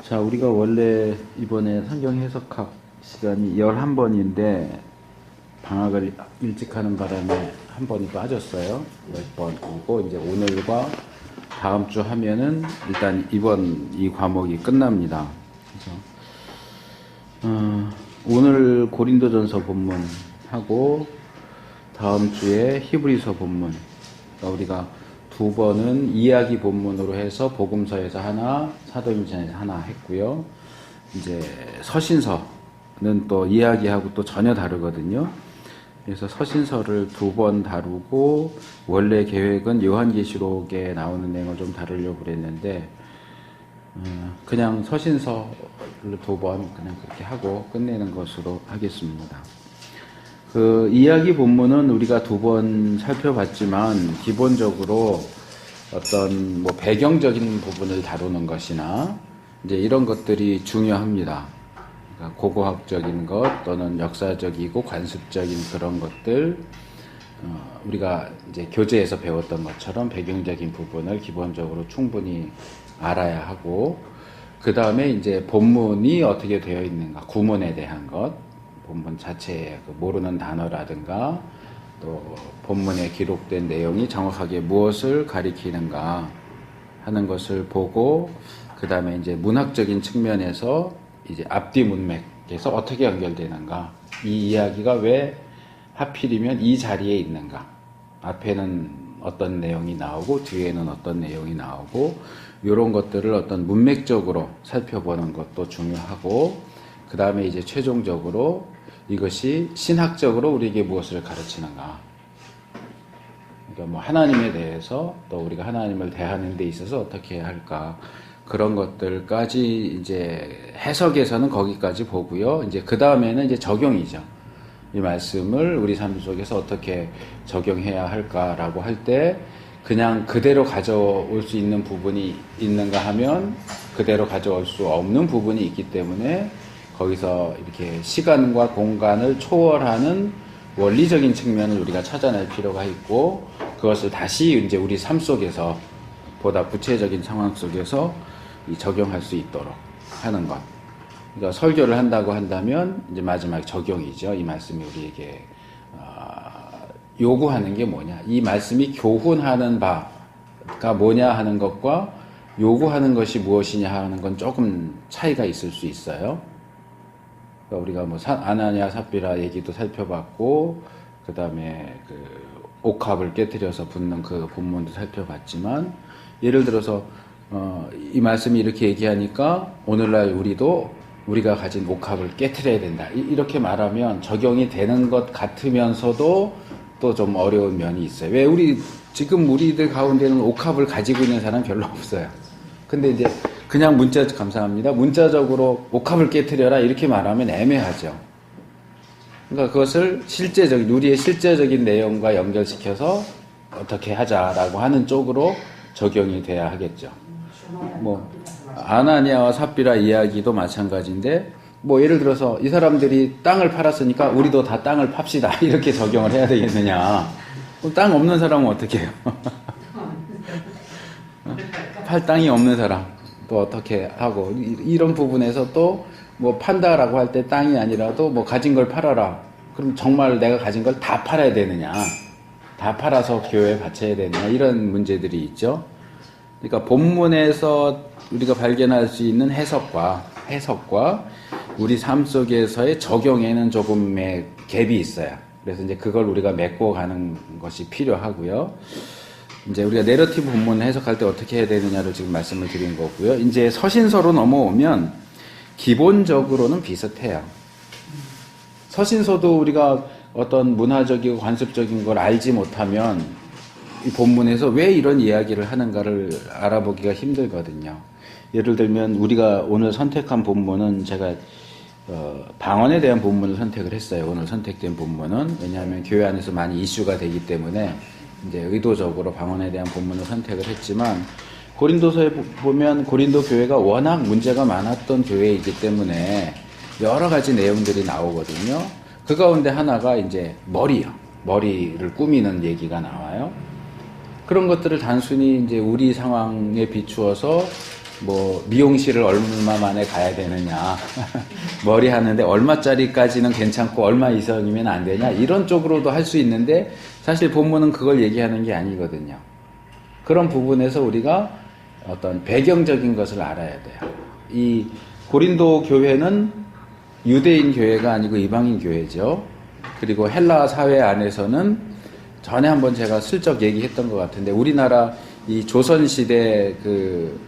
자, 우리가 원래 이번에 성경 해석학 시간이 11번인데 방학을 일찍 하는 바람에 한 번이 빠졌어요. 10번이고 이제 오늘과 다음 주 하면은 일단 이번 이 과목이 끝납니다. 그래서 오늘 고린도전서 본문하고 다음 주에 히브리서 본문, 그러니까 우리가 두 번은 이야기 본문으로 해서 복음서에서 하나, 사도행전에서 하나 했고요. 이제 서신서는 또 이야기하고 또 전혀 다르거든요. 그래서 서신서를 두 번 다루고 원래 계획은 요한계시록에 나오는 내용을 좀 다루려고 그랬는데 그냥 서신서를 두 번 그냥 그렇게 하고 끝내는 것으로 하겠습니다. 그 이야기 본문은 우리가 두 번 살펴봤지만 기본적으로 어떤 뭐 배경적인 부분을 다루는 것이나 이제 이런 것들이 중요합니다. 그러니까 고고학적인 것 또는 역사적이고 관습적인 그런 것들 우리가 이제 교재에서 배웠던 것처럼 배경적인 부분을 기본적으로 충분히 알아야 하고 그 다음에 이제 본문이 어떻게 되어 있는가, 구문에 대한 것, 본문 자체의 모르는 단어라든가 또 본문에 기록된 내용이 정확하게 무엇을 가리키는가 하는 것을 보고 그 다음에 이제 문학적인 측면에서 이제 앞뒤 문맥에서 어떻게 연결되는가, 이 이야기가 왜 하필이면 이 자리에 있는가, 앞에는 어떤 내용이 나오고 뒤에는 어떤 내용이 나오고 이런 것들을 어떤 문맥적으로 살펴보는 것도 중요하고 그 다음에 이제 최종적으로 이것이 신학적으로 우리에게 무엇을 가르치는가, 그러니까 뭐 하나님에 대해서 또 우리가 하나님을 대하는 데 있어서 어떻게 할까, 그런 것들까지 이제 해석에서는 거기까지 보고요. 이제 그 다음에는 이제 적용이죠. 이 말씀을 우리 삶 속에서 어떻게 적용해야 할까라고 할 때 그냥 그대로 가져올 수 있는 부분이 있는가 하면 그대로 가져올 수 없는 부분이 있기 때문에 거기서 이렇게 시간과 공간을 초월하는 원리적인 측면을 우리가 찾아낼 필요가 있고 그것을 다시 이제 우리 삶 속에서 보다 구체적인 상황 속에서 적용할 수 있도록 하는 것. 그러니까 설교를 한다고 한다면 이제 마지막 적용이죠. 이 말씀이 우리에게 요구하는 게 뭐냐, 이 말씀이 교훈하는 바가 뭐냐 하는 것과 요구하는 것이 무엇이냐 하는 건 조금 차이가 있을 수 있어요. 그러니까 우리가 뭐 아나니아 삽비라 얘기도 살펴봤고 그 다음에 그 옥합을 깨뜨려서 붙는 그 본문도 살펴봤지만 예를 들어서 이 말씀이 이렇게 얘기하니까 오늘날 우리가 가진 옥합을 깨트려야 된다, 이렇게 말하면 적용이 되는 것 같으면서도 또 좀 어려운 면이 있어요. 왜 지금 우리들 가운데는 옥합을 가지고 있는 사람 별로 없어요. 근데 이제 그냥 감사합니다. 문자적으로 옥합을 깨트려라 이렇게 말하면 애매하죠. 그러니까 그것을 우리의 실제적인 내용과 연결시켜서 어떻게 하자라고 하는 쪽으로 적용이 돼야 하겠죠. 뭐 아나니아와 삽비라 이야기도 마찬가지인데 뭐 예를 들어서 이 사람들이 땅을 팔았으니까 우리도 다 땅을 팝시다 이렇게 적용을 해야 되겠느냐. 그럼 땅 없는 사람은 어떻게 해요? 팔 땅이 없는 사람 또 어떻게 하고, 이런 부분에서 또 뭐 판다라고 할 때 땅이 아니라도 뭐 가진 걸 팔아라. 그럼 정말 내가 가진 걸 다 팔아야 되느냐, 다 팔아서 교회에 바쳐야 되느냐, 이런 문제들이 있죠. 그러니까 본문에서 우리가 발견할 수 있는 해석과 우리 삶 속에서의 적용에는 조금의 갭이 있어요. 그래서 이제 그걸 우리가 메꿔 가는 것이 필요하고요. 이제 우리가 내러티브 본문 해석할 때 어떻게 해야 되느냐를 지금 말씀을 드린 거고요. 이제 서신서로 넘어오면 기본적으로는 비슷해요. 서신서도 우리가 어떤 문화적이고 관습적인 걸 알지 못하면 이 본문에서 왜 이런 이야기를 하는가를 알아보기가 힘들거든요. 예를 들면 우리가 오늘 선택한 본문은 제가 방언에 대한 본문을 선택을 했어요. 오늘 선택된 본문은 왜냐하면 교회 안에서 많이 이슈가 되기 때문에 이제 의도적으로 방언에 대한 본문을 선택을 했지만 고린도서에 보면 고린도 교회가 워낙 문제가 많았던 교회이기 때문에 여러 가지 내용들이 나오거든요. 그 가운데 하나가 이제 머리를 꾸미는 얘기가 나와요. 그런 것들을 단순히 이제 우리 상황에 비추어서 뭐 미용실을 얼마 만에 가야 되느냐 머리 하는데 얼마짜리까지는 괜찮고 얼마 이상이면 안 되냐 이런 쪽으로도 할 수 있는데 사실 본문은 그걸 얘기하는 게 아니거든요. 그런 부분에서 우리가 어떤 배경적인 것을 알아야 돼요. 이 고린도 교회는 유대인 교회가 아니고 이방인 교회죠. 그리고 헬라 사회 안에서는 전에 한번 제가 슬쩍 얘기했던 것 같은데 우리나라 이 조선시대 그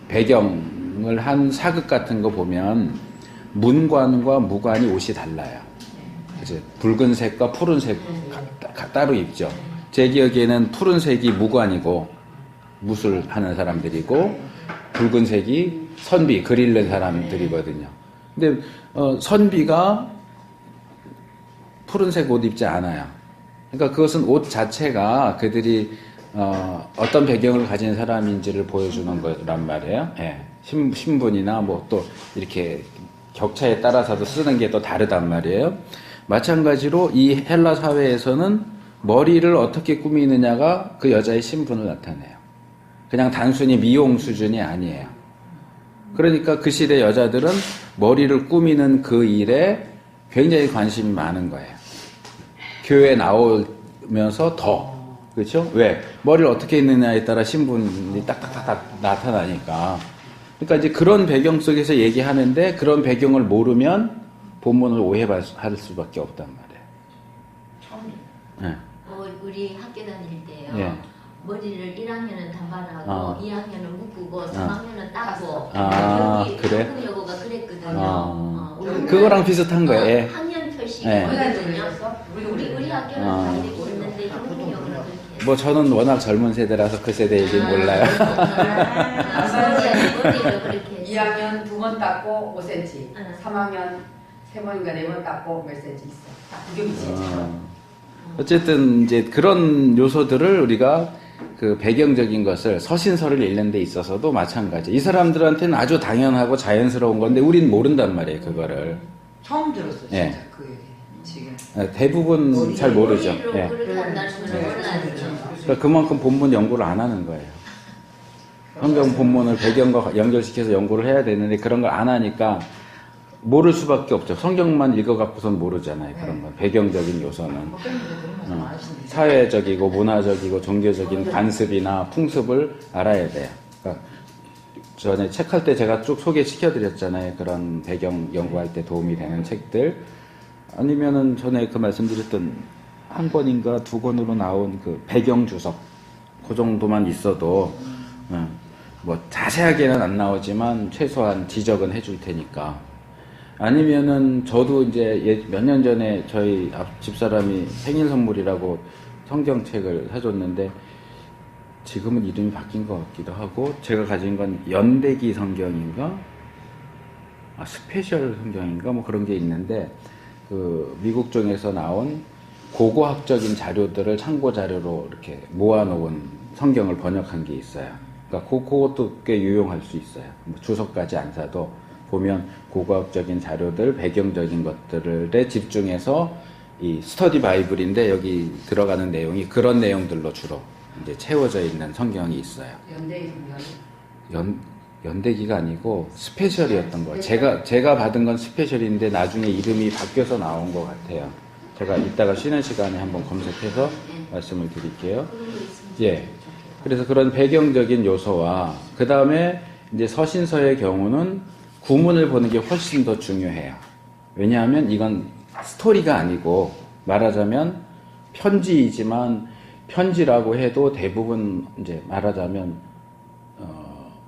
배경을 한 사극 같은 거 보면 문관과 무관이 옷이 달라요. 이제 붉은색과 푸른색 따로 입죠. 제 기억에는 푸른색이 무관이고 무술하는 사람들이고 붉은색이 선비 글 읽는 사람들이거든요. 근데 선비가 푸른색 옷 입지 않아요. 그러니까 그것은 옷 자체가 그들이 어떤 배경을 가진 사람인지를 보여주는 거란 말이에요. 예. 신분이나 뭐 또 이렇게 격차에 따라서도 쓰는 게 또 다르단 말이에요. 마찬가지로 이 헬라 사회에서는 머리를 어떻게 꾸미느냐가 그 여자의 신분을 나타내요. 그냥 단순히 미용 수준이 아니에요. 그러니까 그 시대 여자들은 머리를 꾸미는 그 일에 굉장히 관심이 많은 거예요. 교회에 나오면서 더. 그렇죠? 왜? 머리를 어떻게 했느냐에 따라 신분이 딱딱딱 나타나니까. 그러니까 이제 그런 배경 속에서 얘기하는데 그런 배경을 모르면 본문을 오해할 수밖에 없단 말이에요. 처음에. 네. 우리 학교 다닐 때요. 네. 머리를 1학년은 단발하고 2학년은 묶고 3학년은 닦고 여기 그래? 한국여고가 그랬거든요. 그거랑 비슷한 거예요. 예. 학년 표시 네. 거든요. 우리 학교는 다 이렇게 했는데 한국여고는 그렇게 했어요. 뭐 저는 워낙 젊은 세대라서 그 세대 얘기 몰라요. 머리를 그렇게 2학년 2번 닦고 5cm, 응. 3학년 3번인가 4번 닦고 몇 cm 있어. 딱 구경이지. 어쨌든 이제 그런 요소들을 우리가 그 배경적인 것을 서신서를 읽는 데 있어서도 마찬가지. 이 사람들한테는 아주 당연하고 자연스러운 건데 우린 모른단 말이에요, 그거를. 처음 들었어, 진짜 예. 그 얘기. 지금. 대부분 잘 모르죠. 머리로 예. 그렇게 한다는 건 몰랐죠. 그러니까 그만큼 본문 연구를 안 하는 거예요. 성경 본문을 배경과 연결시켜서 연구를 해야 되는데 그런 걸 안 하니까 모를 수밖에 없죠. 성경만 읽어갖고선 모르잖아요. 그런 건. 배경적인 요소는. 사회적이고 문화적이고 종교적인 관습이나 풍습을 알아야 돼요. 그러니까 전에 책할 때 제가 쭉 소개시켜드렸잖아요. 그런 배경 연구할 때 도움이 되는 책들. 아니면은 전에 그 말씀드렸던 한 권인가 두 권으로 나온 그 배경 주석. 그 정도만 있어도 뭐 자세하게는 안 나오지만 최소한 지적은 해줄 테니까. 아니면은 저도 이제 몇 년 전에 저희 앞 집사람이 생일 선물이라고 성경책을 사줬는데 지금은 이름이 바뀐 것 같기도 하고 제가 가진 건 연대기 성경인가? 스페셜 성경인가? 뭐 그런 게 있는데 그 미국 쪽에서 나온 고고학적인 자료들을 참고 자료로 이렇게 모아놓은 성경을 번역한 게 있어요. 그러니까 그것도 꽤 유용할 수 있어요. 뭐 주석까지 안 사도 보면 고고학적인 자료들, 배경적인 것들에 집중해서 이 스터디 바이블인데 여기 들어가는 내용이 그런 내용들로 주로 이제 채워져 있는 성경이 있어요. 연대기 성경. 연대기가 아니고 스페셜이었던 거예요. 제가 받은 건 스페셜인데 나중에 이름이 바뀌어서 나온 것 같아요. 제가 이따가 쉬는 시간에 한번 검색해서 말씀을 드릴게요. 예. 그래서 그런 배경적인 요소와 그 다음에 이제 서신서의 경우는 구문을 보는 게 훨씬 더 중요해요. 왜냐하면 이건 스토리가 아니고 말하자면 편지이지만 편지라고 해도 대부분 이제 말하자면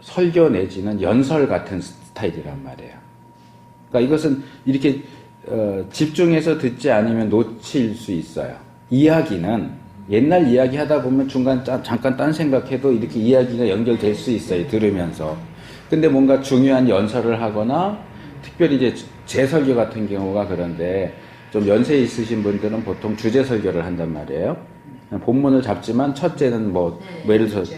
설교 내지는 연설 같은 스타일이란 말이에요. 그러니까 이것은 이렇게 집중해서 듣지 않으면 놓칠 수 있어요. 이야기는 옛날 이야기 하다 보면 중간 잠깐 딴 생각해도 이렇게 이야기가 연결될 수 있어요. 들으면서. 근데 뭔가 중요한 연설을 하거나 특별히 이제 재설교 같은 경우가 그런데 좀 연세 있으신 분들은 보통 주제 설교를 한단 말이에요. 본문을 잡지만 첫째는 예를 들어서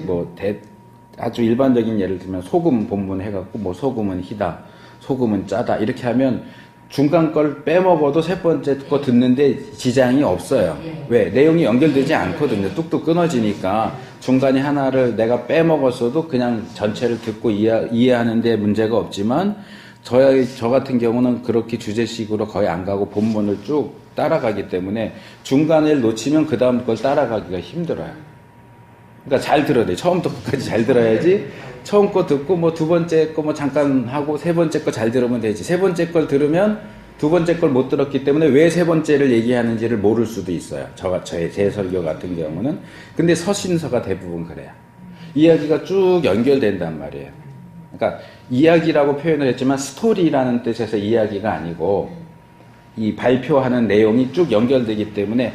아주 일반적인 예를 들면 소금 본문 해갖고 소금은 희다, 소금은 짜다 이렇게 하면 중간 걸 빼먹어도 세 번째 거 듣는데 지장이 없어요. 왜? 내용이 연결되지 않거든요. 뚝뚝 끊어지니까 중간에 하나를 내가 빼먹었어도 그냥 전체를 듣고 이해하는데 문제가 없지만 저 같은 경우는 그렇게 주제식으로 거의 안 가고 본문을 쭉 따라가기 때문에 중간을 놓치면 그 다음 걸 따라가기가 힘들어요. 그러니까 잘 들어야 돼. 처음부터 끝까지 잘 들어야지. 처음 거 듣고 뭐 두 번째 거 뭐 잠깐 하고 세 번째 거 잘 들으면 되지. 세 번째 걸 들으면 두 번째 걸 못 들었기 때문에 왜 세 번째를 얘기하는지를 모를 수도 있어요. 제 설교 같은 경우는. 근데 서신서가 대부분 그래요. 이야기가 쭉 연결된단 말이에요. 그러니까 이야기라고 표현을 했지만 스토리라는 뜻에서 이야기가 아니고 이 발표하는 내용이 쭉 연결되기 때문에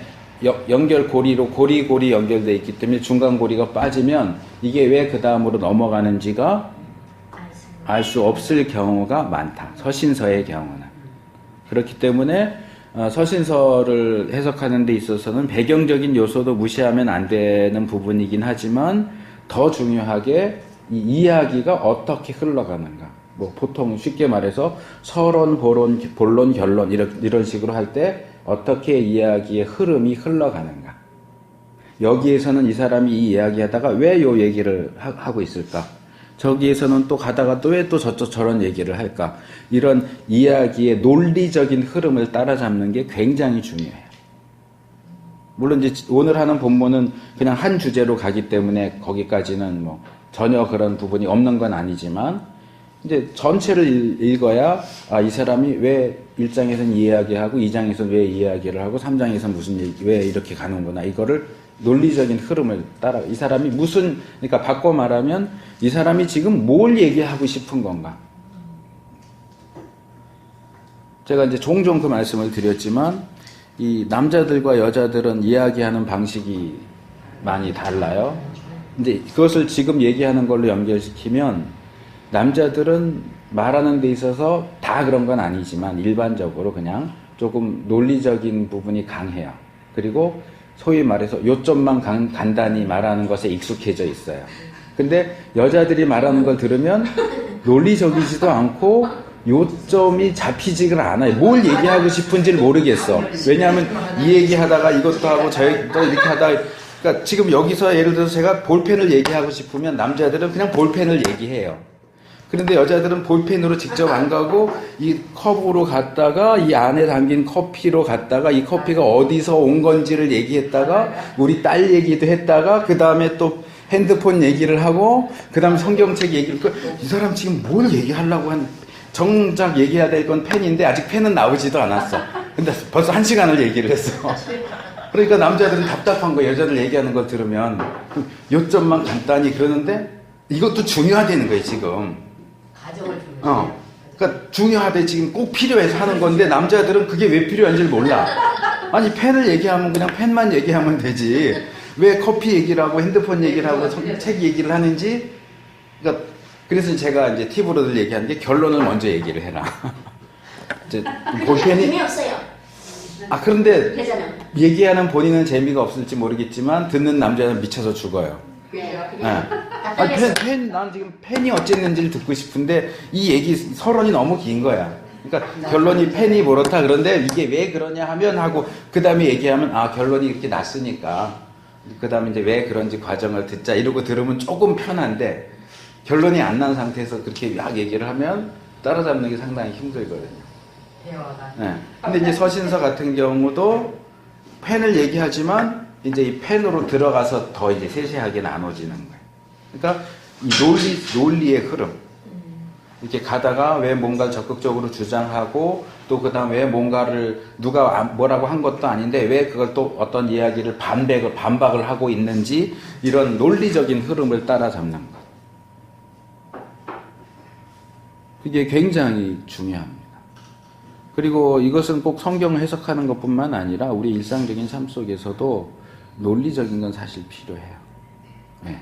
연결고리로 고리고리 연결되어 있기 때문에 중간 고리가 빠지면 이게 왜 그 다음으로 넘어가는지가 알 수 없을 경우가 많다. 서신서의 경우는. 그렇기 때문에 서신서를 해석하는 데 있어서는 배경적인 요소도 무시하면 안 되는 부분이긴 하지만 더 중요하게 이 이야기가 어떻게 흘러가는가. 뭐 보통 쉽게 말해서 서론, 본론, 결론 이런 식으로 할 때 어떻게 이야기의 흐름이 흘러가는가. 여기에서는 이 사람이 이 이야기하다가 왜 요 얘기를 하고 있을까? 저기에서는 또 가다가 또 왜 또 저런 얘기를 할까? 이런 이야기의 논리적인 흐름을 따라잡는 게 굉장히 중요해요. 물론 이제 오늘 하는 본문은 그냥 한 주제로 가기 때문에 거기까지는 뭐 전혀 그런 부분이 없는 건 아니지만 이제 전체를 읽어야 이 사람이 왜 1장에서는 이야기하고 2장에서는 왜 이야기를 하고 3장에서는 무슨 얘기, 왜 이렇게 가는구나. 이거를 논리적인 흐름을 따라 이 사람이 그러니까 바꿔 말하면 이 사람이 지금 뭘 얘기하고 싶은 건가. 제가 이제 종종 그 말씀을 드렸지만 이 남자들과 여자들은 이야기하는 방식이 많이 달라요. 근데 그것을 지금 얘기하는 걸로 연결시키면 남자들은 말하는 데 있어서 다 그런 건 아니지만 일반적으로 그냥 조금 논리적인 부분이 강해요. 그리고 소위 말해서 요점만 간단히 말하는 것에 익숙해져 있어요. 근데 여자들이 말하는 걸 들으면 논리적이지도 않고 요점이 잡히지가 않아요. 뭘 얘기하고 싶은지를 모르겠어. 왜냐하면 이 얘기하다가 이것도 하고 또 이렇게 하다가 그러니까 지금 여기서 예를 들어서 제가 볼펜을 얘기하고 싶으면 남자들은 그냥 볼펜을 얘기해요. 그런데 여자들은 볼펜으로 직접 안 가고 이 컵으로 갔다가 이 안에 담긴 커피로 갔다가 이 커피가 어디서 온 건지를 얘기했다가 우리 딸 얘기도 했다가 그 다음에 또 핸드폰 얘기를 하고 그 다음에 성경책 얘기를 이 사람 지금 뭘 얘기하려고 정작 얘기해야 될 건 펜인데 아직 펜은 나오지도 않았어. 근데 벌써 1시간을 얘기를 했어. 그러니까 남자들은 답답한 거 여자들 얘기하는 걸 들으면 요점만 간단히 그러는데 이것도 중요하다는 거예요 지금. 가정을 중요해. 그러니까 중요하대 지금 꼭 필요해서 하는 건데 남자들은 그게 왜 필요한지를 몰라. 아니 펜을 얘기하면 그냥 펜만 얘기하면 되지. 왜 커피 얘기를 하고 핸드폰 얘기를 하고 책 얘기를 하는지. 그러니까 그래서 제가 이제 팁으로들 얘기하는 게 결론을 먼저 얘기를 해라. 이제 볼펜이 재미없어요. 그런데 그잖아. 얘기하는 본인은 재미가 없을지 모르겠지만 듣는 남자는 미쳐서 죽어요. 그래요. 난 지금 펜이 어쨌는지를 듣고 싶은데 이 얘기 서론이 너무 긴 거야. 그러니까 결론이 펜이 뭐렇다 그런데 이게 왜 그러냐 하면 하고 그 다음에 얘기하면 결론이 이렇게 났으니까 그 다음에 이제 왜 그런지 과정을 듣자 이러고 들으면 조금 편한데 결론이 안 난 상태에서 그렇게 막 얘기를 하면 따라잡는 게 상당히 힘들거든요. 대화가. 네. 근데 이제 서신서 같은 경우도 펜을 얘기하지만 이제 이 펜으로 들어가서 더 이제 세세하게 나눠지는 거예요. 그러니까 이 논리의 흐름. 이렇게 가다가 왜 뭔가를 적극적으로 주장하고 또 그 다음 왜 뭔가를 누가 뭐라고 한 것도 아닌데 왜 그걸 또 어떤 이야기를 반박을 하고 있는지 이런 논리적인 흐름을 따라잡는 것. 그게 굉장히 중요합니다. 그리고 이것은 꼭 성경을 해석하는 것뿐만 아니라 우리 일상적인 삶 속에서도 논리적인 건 사실 필요해요. 네.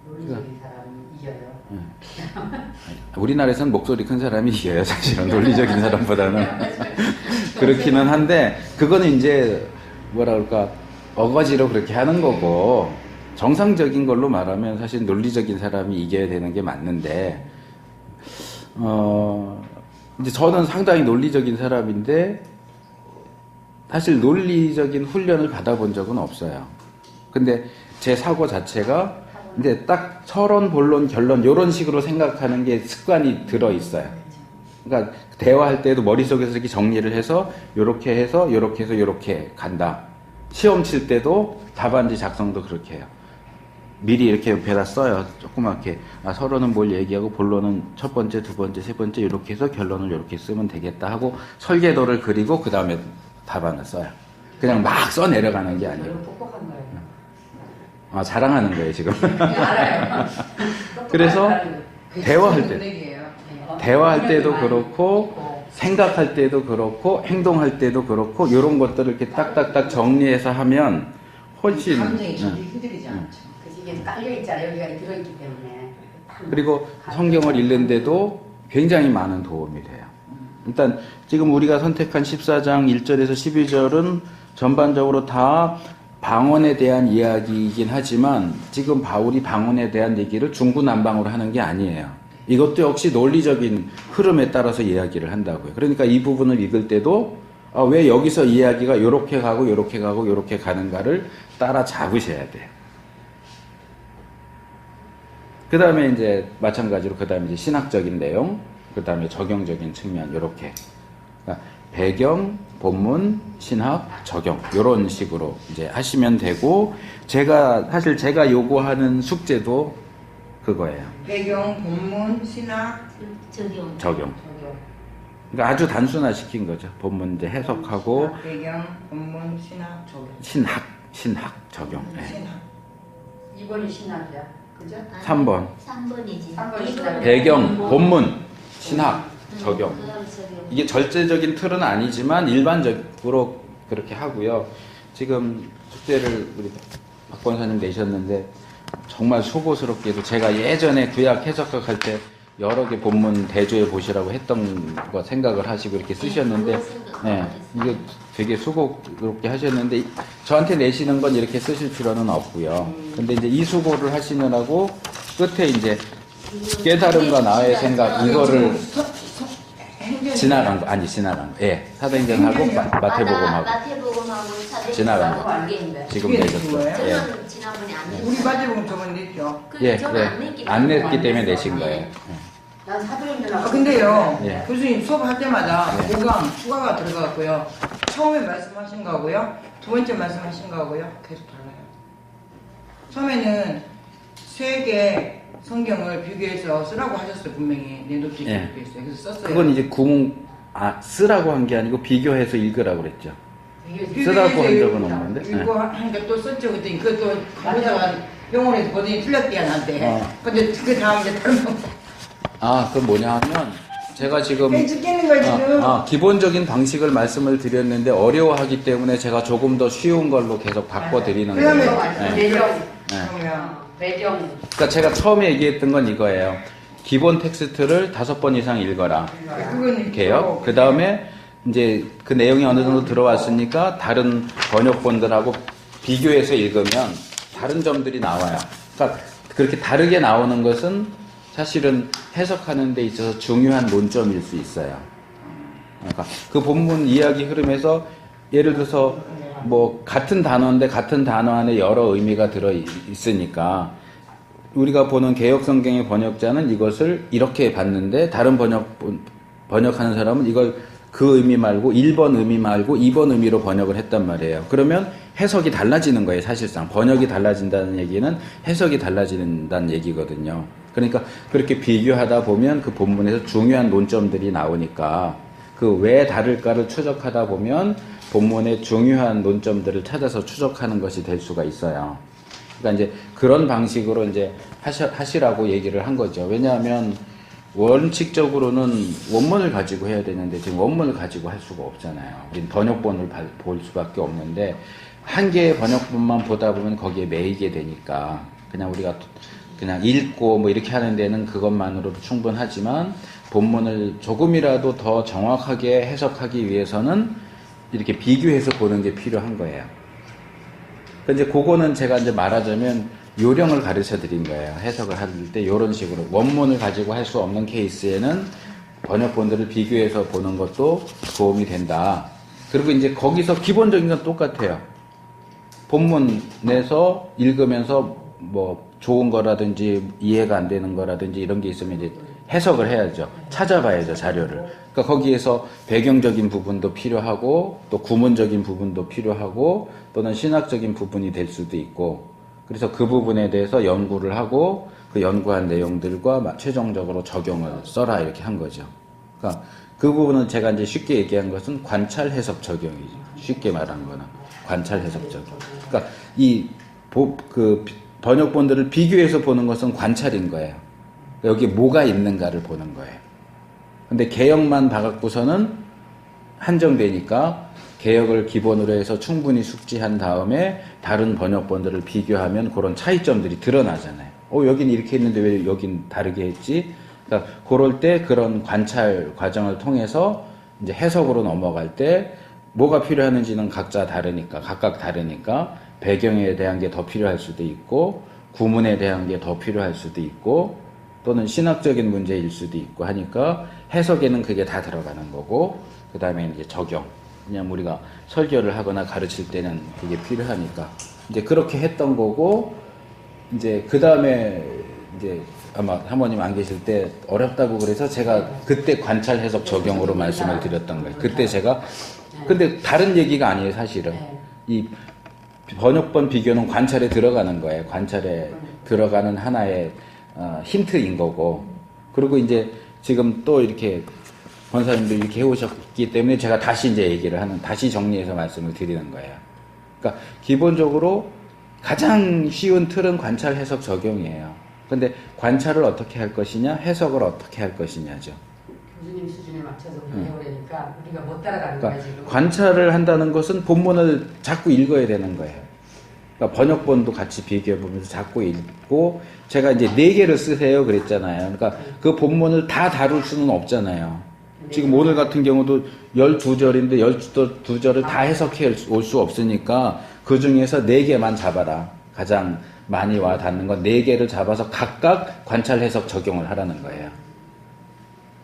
논리적인 사람은 이겨요. 네. 우리나라에서는 목소리 큰 사람이 이겨요. 사실은 논리적인 사람보다는. 그렇기는 한데 그거는 이제 뭐라 그럴까 어거지로 그렇게 하는 거고 정상적인 걸로 말하면 사실 논리적인 사람이 이겨야 되는 게 맞는데 이제 저는 상당히 논리적인 사람인데 사실 논리적인 훈련을 받아본 적은 없어요. 근데 제 사고 자체가 이제 딱 서론, 본론, 결론 이런 식으로 생각하는 게 습관이 들어 있어요. 그러니까 대화할 때도 머릿속에서 이렇게 정리를 해서 요렇게 해서 요렇게 해서 요렇게 간다. 시험 칠 때도 답안지 작성도 그렇게 해요. 미리 이렇게 옆에다 써요. 조그맣게. 아, 서론은 뭘 얘기하고 본론은 첫 번째, 두 번째, 세 번째 이렇게 해서 결론을 이렇게 쓰면 되겠다 하고 설계도를 그리고 그 다음에 답안을 써요. 그냥 막 써 내려가는 게 아니에요. 너무 똑똑한 거예요. 아, 자랑하는 거예요, 지금. 알아요. 그래서 대화할 때, 때. 대화할 때도 그렇고, 생각할 때도 그렇고, 행동할 때도 그렇고, 이런 것들을 이렇게 딱딱딱 정리해서 하면 훨씬. 감정이 저기 흔들리지 않죠. 그래서 이게 깔려있잖아요. 여기가 들어있기 때문에. 그리고 성경을 읽는데도 굉장히 많은 도움이 돼요. 일단 지금 우리가 선택한 14장 1절에서 12절은 전반적으로 다 방언에 대한 이야기이긴 하지만 지금 바울이 방언에 대한 얘기를 중구난방으로 하는 게 아니에요. 이것도 역시 논리적인 흐름에 따라서 이야기를 한다고요. 그러니까 이 부분을 읽을 때도 왜 여기서 이야기가 요렇게 가고 요렇게 가고 요렇게 가는가를 따라 잡으셔야 돼요. 그 다음에 이제 마찬가지로 그 다음에 이제 신학적인 내용, 그 다음에 적용적인 측면 요렇게. 그러니까 배경, 본문, 신학, 적용 이런 식으로 이제 하시면 되고 사실 제가 요구하는 숙제도 그거예요. 배경, 본문, 신학, 적용. 그러니까 아주 단순화시킨 거죠. 본문 이제 해석하고 배경, 본문, 신학, 적용. 신학, 적용. 네. 신학. 2번이 신학이야. 그죠? 3번 3번이지. 3번이 신학. 배경, 본문, 신학, 적용. 적용. 이게 절대적인 틀은 아니지만 일반적으로 그렇게 하고요. 지금 숙제를 우리 박 권사님 내셨는데 정말 수고스럽게도 제가 예전에 구약 해석학 할 때 여러 개 본문 대조해 보시라고 했던 거 생각을 하시고 이렇게 쓰셨는데 이게 되게 수고스럽게 하셨는데 저한테 내시는 건 이렇게 쓰실 필요는 없고요. 근데 이제 이 수고를 하시느라고 끝에 이제 깨달음과 나의 생각 이거를 지나간 거 예. 사도행전하고 마태복음하고 마태복음하고 지나간 거. 알겠는데. 지금 이게 내셨어요. 그거예요? 예. 저는 지난번에 안 냈어요. 우리 마태복음 저번 냈죠. 예, 저는 안 냈기 안 때문에 냈기 때문에 안 내신 냈어요. 거예요. 난 사도행전하고. 근데요, 예. 교수님 수업할 때마다 예. 보강 추가가 들어갔고요. 처음에 말씀하신 거하고요, 두 번째 말씀하신 거하고요, 계속 달라요. 처음에는 세 개 성경을 비교해서 쓰라고 하셨어요, 분명히. 내 노트에 예. 기록돼 있어요. 그래서 썼어요. 그건 이제 쓰라고 한 게 아니고 비교해서 읽으라고 그랬죠. 쓰라고 한 적은 없는데. 이거 하니까 또 썼죠. 그랬더니 그것도 가보다가 병원에서 보더니 틀렸대요, 나한테. 근데 그 다음 이제 다른 거. 그건 뭐냐 하면 제가 지금 죽겠는 거야, 지금. 기본적인 방식을 말씀을 드렸는데 어려워하기 때문에 제가 조금 더 쉬운 걸로 계속 바꿔드리는 그다음에 거예요. 배경. 그러면 배경. 그러니까 제가 처음에 얘기했던 건 이거예요. 기본 텍스트를 5번 이상 읽어라. 그건 개혁. 그 다음에 이제 그 내용이 어느 정도 들어왔으니까 다른 번역본들하고 비교해서 읽으면 다른 점들이 나와요. 그러니까 그렇게 다르게 나오는 것은 사실은 해석하는 데 있어서 중요한 논점일 수 있어요. 그러니까 그 본문 이야기 흐름에서 예를 들어서 뭐 같은 단어인데 같은 단어 안에 여러 의미가 들어 있으니까 우리가 보는 개역 성경의 번역자는 이것을 이렇게 봤는데 다른 번역하는 사람은 이걸 그 의미 말고 1번 의미 말고 2번 의미로 번역을 했단 말이에요. 그러면 해석이 달라지는 거예요, 사실상. 번역이 달라진다는 얘기는 해석이 달라진다는 얘기거든요. 그러니까 그렇게 비교하다 보면 그 본문에서 중요한 논점들이 나오니까 그 왜 다를까를 추적하다 보면 본문의 중요한 논점들을 찾아서 추적하는 것이 될 수가 있어요. 그러니까 이제 그런 방식으로 이제 하시라고 얘기를 한 거죠. 왜냐하면 원칙적으로는 원문을 가지고 해야 되는데 지금 원문을 가지고 할 수가 없잖아요. 우린 번역본을 볼 수밖에 없는데 한 개의 번역본만 보다 보면 거기에 매이게 되니까 그냥 우리가 그냥 읽고 뭐 이렇게 하는 데는 그것만으로도 충분하지만 본문을 조금이라도 더 정확하게 해석하기 위해서는 이렇게 비교해서 보는 게 필요한 거예요. 이제 그거는 제가 이제 말하자면 요령을 가르쳐 드린 거예요. 해석을 할 때 이런 식으로 원문을 가지고 할 수 없는 케이스에는 번역본들을 비교해서 보는 것도 도움이 된다. 그리고 이제 거기서 기본적인 건 똑같아요. 본문에서 읽으면서 뭐 좋은 거라든지 이해가 안 되는 거라든지 이런 게 있으면 이제 해석을 해야죠. 찾아봐야죠, 자료를. 그러니까 거기에서 배경적인 부분도 필요하고 또 구문적인 부분도 필요하고 또는 신학적인 부분이 될 수도 있고 그래서 그 부분에 대해서 연구를 하고 그 연구한 내용들과 최종적으로 적용을 써라 이렇게 한 거죠. 그러니까 그 부분은 제가 이제 쉽게 얘기한 것은 관찰 해석 적용이죠. 쉽게 말한 거는 관찰 해석 적용. 그러니까 그 번역본들을 비교해서 보는 것은 관찰인 거예요. 여기 뭐가 있는가를 보는 거예요. 근데 개역만 봐갖고서는 한정되니까 개역을 기본으로 해서 충분히 숙지한 다음에 다른 번역본들을 비교하면 그런 차이점들이 드러나잖아요. 여긴 이렇게 했는데 왜 여긴 다르게 했지? 그러니까 그럴 때 그런 관찰 과정을 통해서 이제 해석으로 넘어갈 때 뭐가 필요하는지는 각각 다르니까 배경에 대한 게 더 필요할 수도 있고 구문에 대한 게 더 필요할 수도 있고 또는 신학적인 문제일 수도 있고 하니까 해석에는 그게 다 들어가는 거고 그 다음에 이제 적용. 그냥 우리가 설교를 하거나 가르칠 때는 그게 필요하니까 이제 그렇게 했던 거고 이제 그 다음에 이제 아마 사모님 안 계실 때 어렵다고 그래서 제가 그때 관찰 해석 적용으로 말씀을 드렸던 거예요. 그때 제가 근데 다른 얘기가 아니에요, 사실은. 이 번역본 비교는 관찰에 들어가는 거예요. 관찰에 들어가는 하나의 힌트인 거고. 그리고 이제 지금 또 이렇게 권사님도 이렇게 해오셨기 때문에 제가 다시 이제 다시 정리해서 말씀을 드리는 거예요. 그러니까 기본적으로 가장 쉬운 틀은 관찰 해석 적용이에요. 근데 관찰을 어떻게 할 것이냐, 해석을 어떻게 할 것이냐죠. 교수님 수준에 맞춰서 배우려니까 우리가 못 따라가는 거야 지금. 관찰을 한다는 것은 본문을 자꾸 읽어야 되는 거예요. 그러니까 번역본도 같이 비교해 보면서 자꾸 읽고 제가 이제 4개를 쓰세요 그랬잖아요. 그러니까 그 본문을 다 다룰 수는 없잖아요. 지금 오늘 같은 경우도 12절인데 12절을 다 해석해 올 수 없으니까 그 중에서 4개만 잡아라. 가장 많이 와 닿는 건 4개를 잡아서 각각 관찰 해석 적용을 하라는 거예요.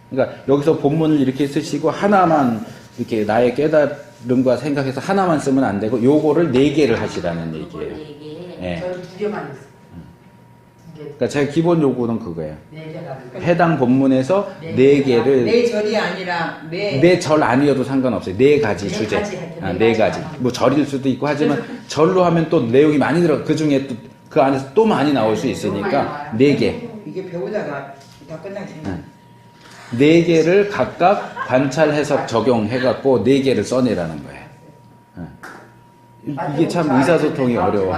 그러니까 여기서 본문을 이렇게 쓰시고 하나만 이렇게 나의 깨달음과 생각해서 하나만 쓰면 안 되고 요거를 4개를 하시라는 얘기예요. 예. 저는 2개만 있어요. 2개. 그러니까 제가 기본 요구는 그거예요. 4개가. 해당 본문에서 4개를 내 절이 아니라 내 절 아니어도 상관없어요. 4가지 주제. 가지. 4가지. 뭐 절일 수도 있고 하지만 절로 하면 또 내용이 많이 들어. 그 중에 또 그 안에서 또 많이 나올 수 있으니까 4개. 이게 배우다가 다 끝나지. 4개를 각각 관찰 해석 적용해갖고 4개를 써내라는 거예요. 이게 참 의사소통이 어려워.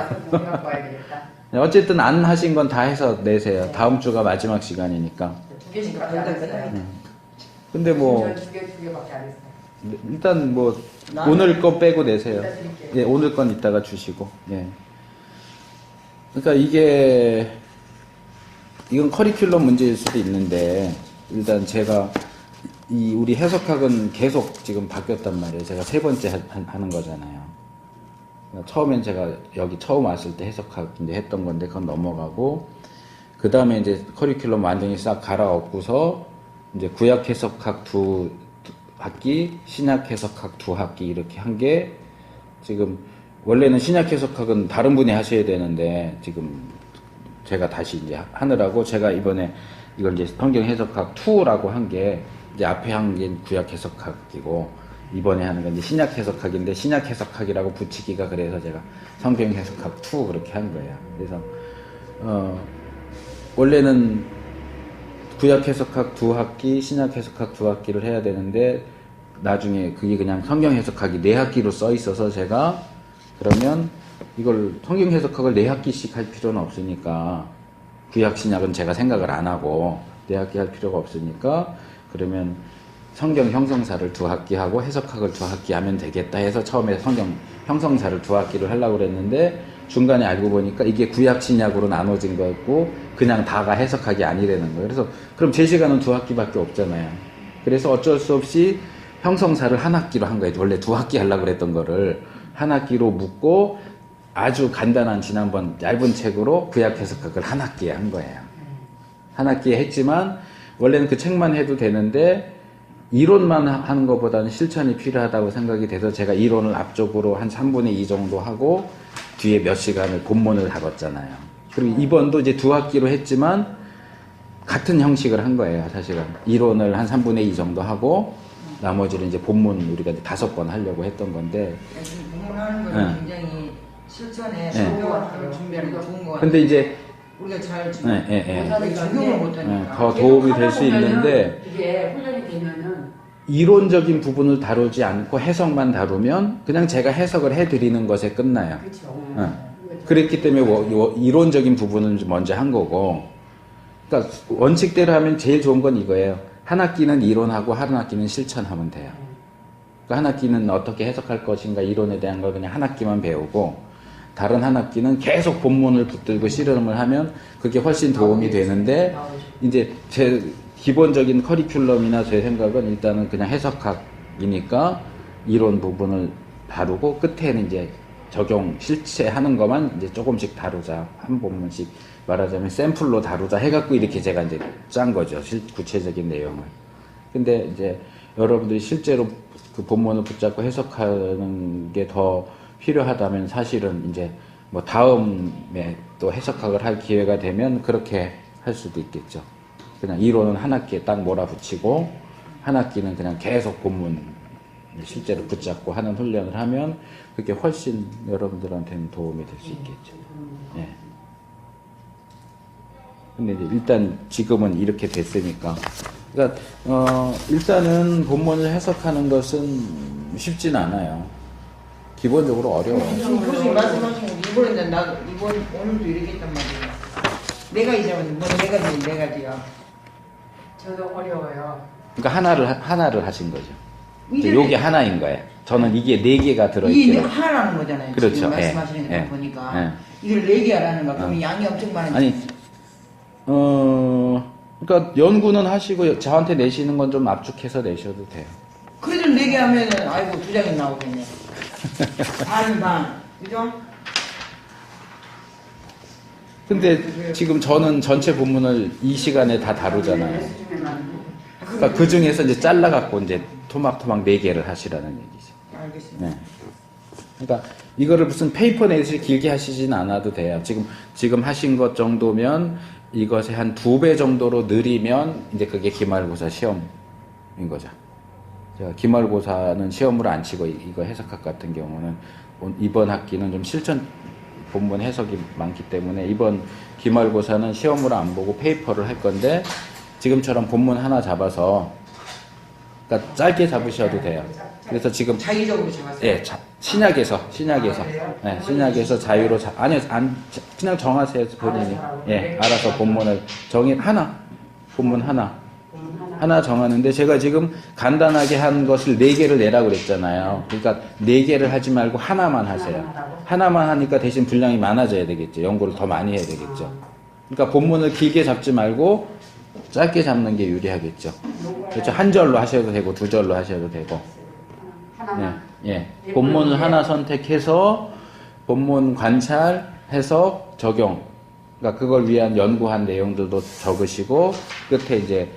어쨌든 안 하신 건 다 해서 내세요. 다음 주가 마지막 시간이니까. 2개씩밖에 안 했어요. 근데 뭐 2개밖에 안 했어요. 일단 뭐 오늘 거 빼고 내세요. 일단 드릴게요. 예, 오늘 건 이따가 주시고. 예. 그러니까 이건 커리큘럼 문제일 수도 있는데 일단 제가 우리 해석학은 계속 지금 바뀌었단 말이에요. 제가 3번째 하는 거잖아요. 그러니까 처음엔 제가 여기 처음 왔을 때 해석학 이제 했던 건데 그건 넘어가고 그 다음에 이제 커리큘럼 완전히 싹 갈아엎고서 이제 구약 해석학 2학기, 신약 해석학 2학기 이렇게 한 게 지금 원래는 신약 해석학은 다른 분이 하셔야 되는데 지금 제가 다시 이제 하느라고 제가 이번에 이걸 이제 성경 해석학 2라고 한 게 이제 앞에 한 게 구약 해석학이고 이번에 하는 건 이제 신약 해석학인데 신약 해석학이라고 붙이기가 그래서 제가 성경 해석학 2 그렇게 한 거예요. 그래서 원래는 구약 해석학 2학기, 신약 해석학 2학기를 해야 되는데 나중에 그게 그냥 성경 해석학이 4학기로 써 있어서 제가 그러면 이걸 성경 해석학을 4학기씩 할 필요는 없으니까 구약 신약은 제가 생각을 안 하고 4학기 할 필요가 없으니까 그러면 성경 형성사를 2학기 하고 해석학을 2학기 하면 되겠다 해서 처음에 성경 형성사를 2학기를 하려고 그랬는데 중간에 알고 보니까 이게 구약 신약으로 나눠진 거였고 그냥 다가 해석학이 아니라는 거예요. 그래서 그럼 제 시간은 2학기밖에 없잖아요. 그래서 어쩔 수 없이 형성사를 1학기로 한 거예요. 원래 2학기 하려고 그랬던 거를 1학기로 묶고 아주 간단한 지난번 얇은 책으로 구약 해석학을 1학기에 한 거예요. 1학기에 했지만 원래는 그 책만 해도 되는데 이론만 하는 것보다는 실천이 필요하다고 생각이 돼서 제가 이론을 앞쪽으로 한 3분의 2 정도 하고 뒤에 몇 시간을 본문을 다뤘잖아요. 그리고 이번도 이제 2학기로 했지만 같은 형식을 한 거예요, 사실은. 이론을 한 3분의 2 정도 하고 나머지를 이제 본문 우리가 5번 하려고 했던 건데. 공부하는 건 굉장히 실천에 적용을 준비하는 거 좋은 거 같아요. 근데 이제 우리가 잘 적용을 못하니까 더 도움이 될 수 있는데 이게 훈련이 되면은 이론적인 부분을 다루지 않고 해석만 다루면 그냥 제가 해석을 해드리는 것에 끝나요. 그렇죠. 그랬기 때문에 이론적인 부분은 먼저 한 거고, 그러니까 원칙대로 하면 제일 좋은 건 이거예요. 한 학기는 이론하고 한 학기는 실천하면 돼요. 그러니까 한 학기는 어떻게 해석할 것인가 이론에 대한 걸 그냥 한 학기만 배우고 다른 한 학기는 계속 본문을 붙들고 씨름을 하면 그게 훨씬 도움이 되는데, 이제 제 기본적인 커리큘럼이나 제 생각은 일단은 그냥 해석학이니까 이론 부분을 다루고 끝에는 이제 적용, 실체하는 것만 이제 조금씩 다루자. 한 본문씩 말하자면 샘플로 다루자 해갖고 이렇게 제가 이제 짠 거죠. 구체적인 내용을. 근데 이제 여러분들이 실제로 그 본문을 붙잡고 해석하는 게 더 필요하다면 사실은 이제 뭐 다음에 또 해석학을 할 기회가 되면 그렇게 할 수도 있겠죠. 그냥 이론은 한 학기에 딱 몰아붙이고 한 학기는 그냥 계속 본문 실제로 붙잡고 하는 훈련을 하면 그게 훨씬 여러분들한테는 도움이 될 수 있겠죠. 예. 근데 이제 일단 지금은 이렇게 됐으니까. 그러니까, 일단은 본문을 해석하는 것은 쉽진 않아요. 기본적으로 어려워요. 교수님 말씀하신 거 이번에 나도 오늘도 이렇게 했단 말이에요. 내가 이제는 뭐 네 가지야. 저도 어려워요. 그러니까 하나를 하신 거죠. 이제 요게 하나인 거예요. 저는 이게 4개가 들어있게. 이게 하나라는 거잖아요. 그렇죠. 지금 말씀하시는 거 예. 보니까 이걸 4개 하라는 거 그러면 양이 엄청 많은데. 아니, 그러니까 연구는 하시고 저한테 내시는 건 좀 압축해서 내셔도 돼요. 그래도 4개 하면은 아이고 2장이 나오겠네. 반, 그죠? 근데 지금 저는 전체 본문을 이 시간에 다 다루잖아요. 그러니까 그 중에서 이제 잘라갖고 이제 토막토막 4개를 하시라는 얘기죠. 알겠습니다. 네. 그러니까 이거를 무슨 페이퍼 내듯이 길게 하시진 않아도 돼요. 지금 하신 것 정도면 이것의 한 2배 정도로 느리면 이제 그게 기말고사 시험인 거죠. 제가 기말고사는 시험으로 안 치고 이거 해석학 같은 경우는 이번 학기는 좀 실전 본문 해석이 많기 때문에 이번 기말고사는 시험으로 안 보고 페이퍼를 할 건데 지금처럼 본문 하나 잡아서 그러니까 짧게 잡으셔도 돼요. 그래서 지금 자의적으로 잡았어요. 예, 신약에서 예, 신약에서 자유로 그냥 정하세요 본인이. 예, 알아서 본문을 본문 하나 정하는데 제가 지금 간단하게 한 것을 4개를 내라고 그랬잖아요. 그러니까 4개를 하지 말고 하나만 하세요. 하나만 하니까 대신 분량이 많아져야 되겠죠. 연구를 더 많이 해야 되겠죠. 그러니까 본문을 길게 잡지 말고 짧게 잡는 게 유리하겠죠. 그렇죠. 한 절로 하셔도 되고 2절로 하셔도 되고. 예. 본문을 하나 선택해서 본문 관찰, 해석, 적용. 그러니까 그걸 위한 연구한 내용들도 적으시고 끝에 이제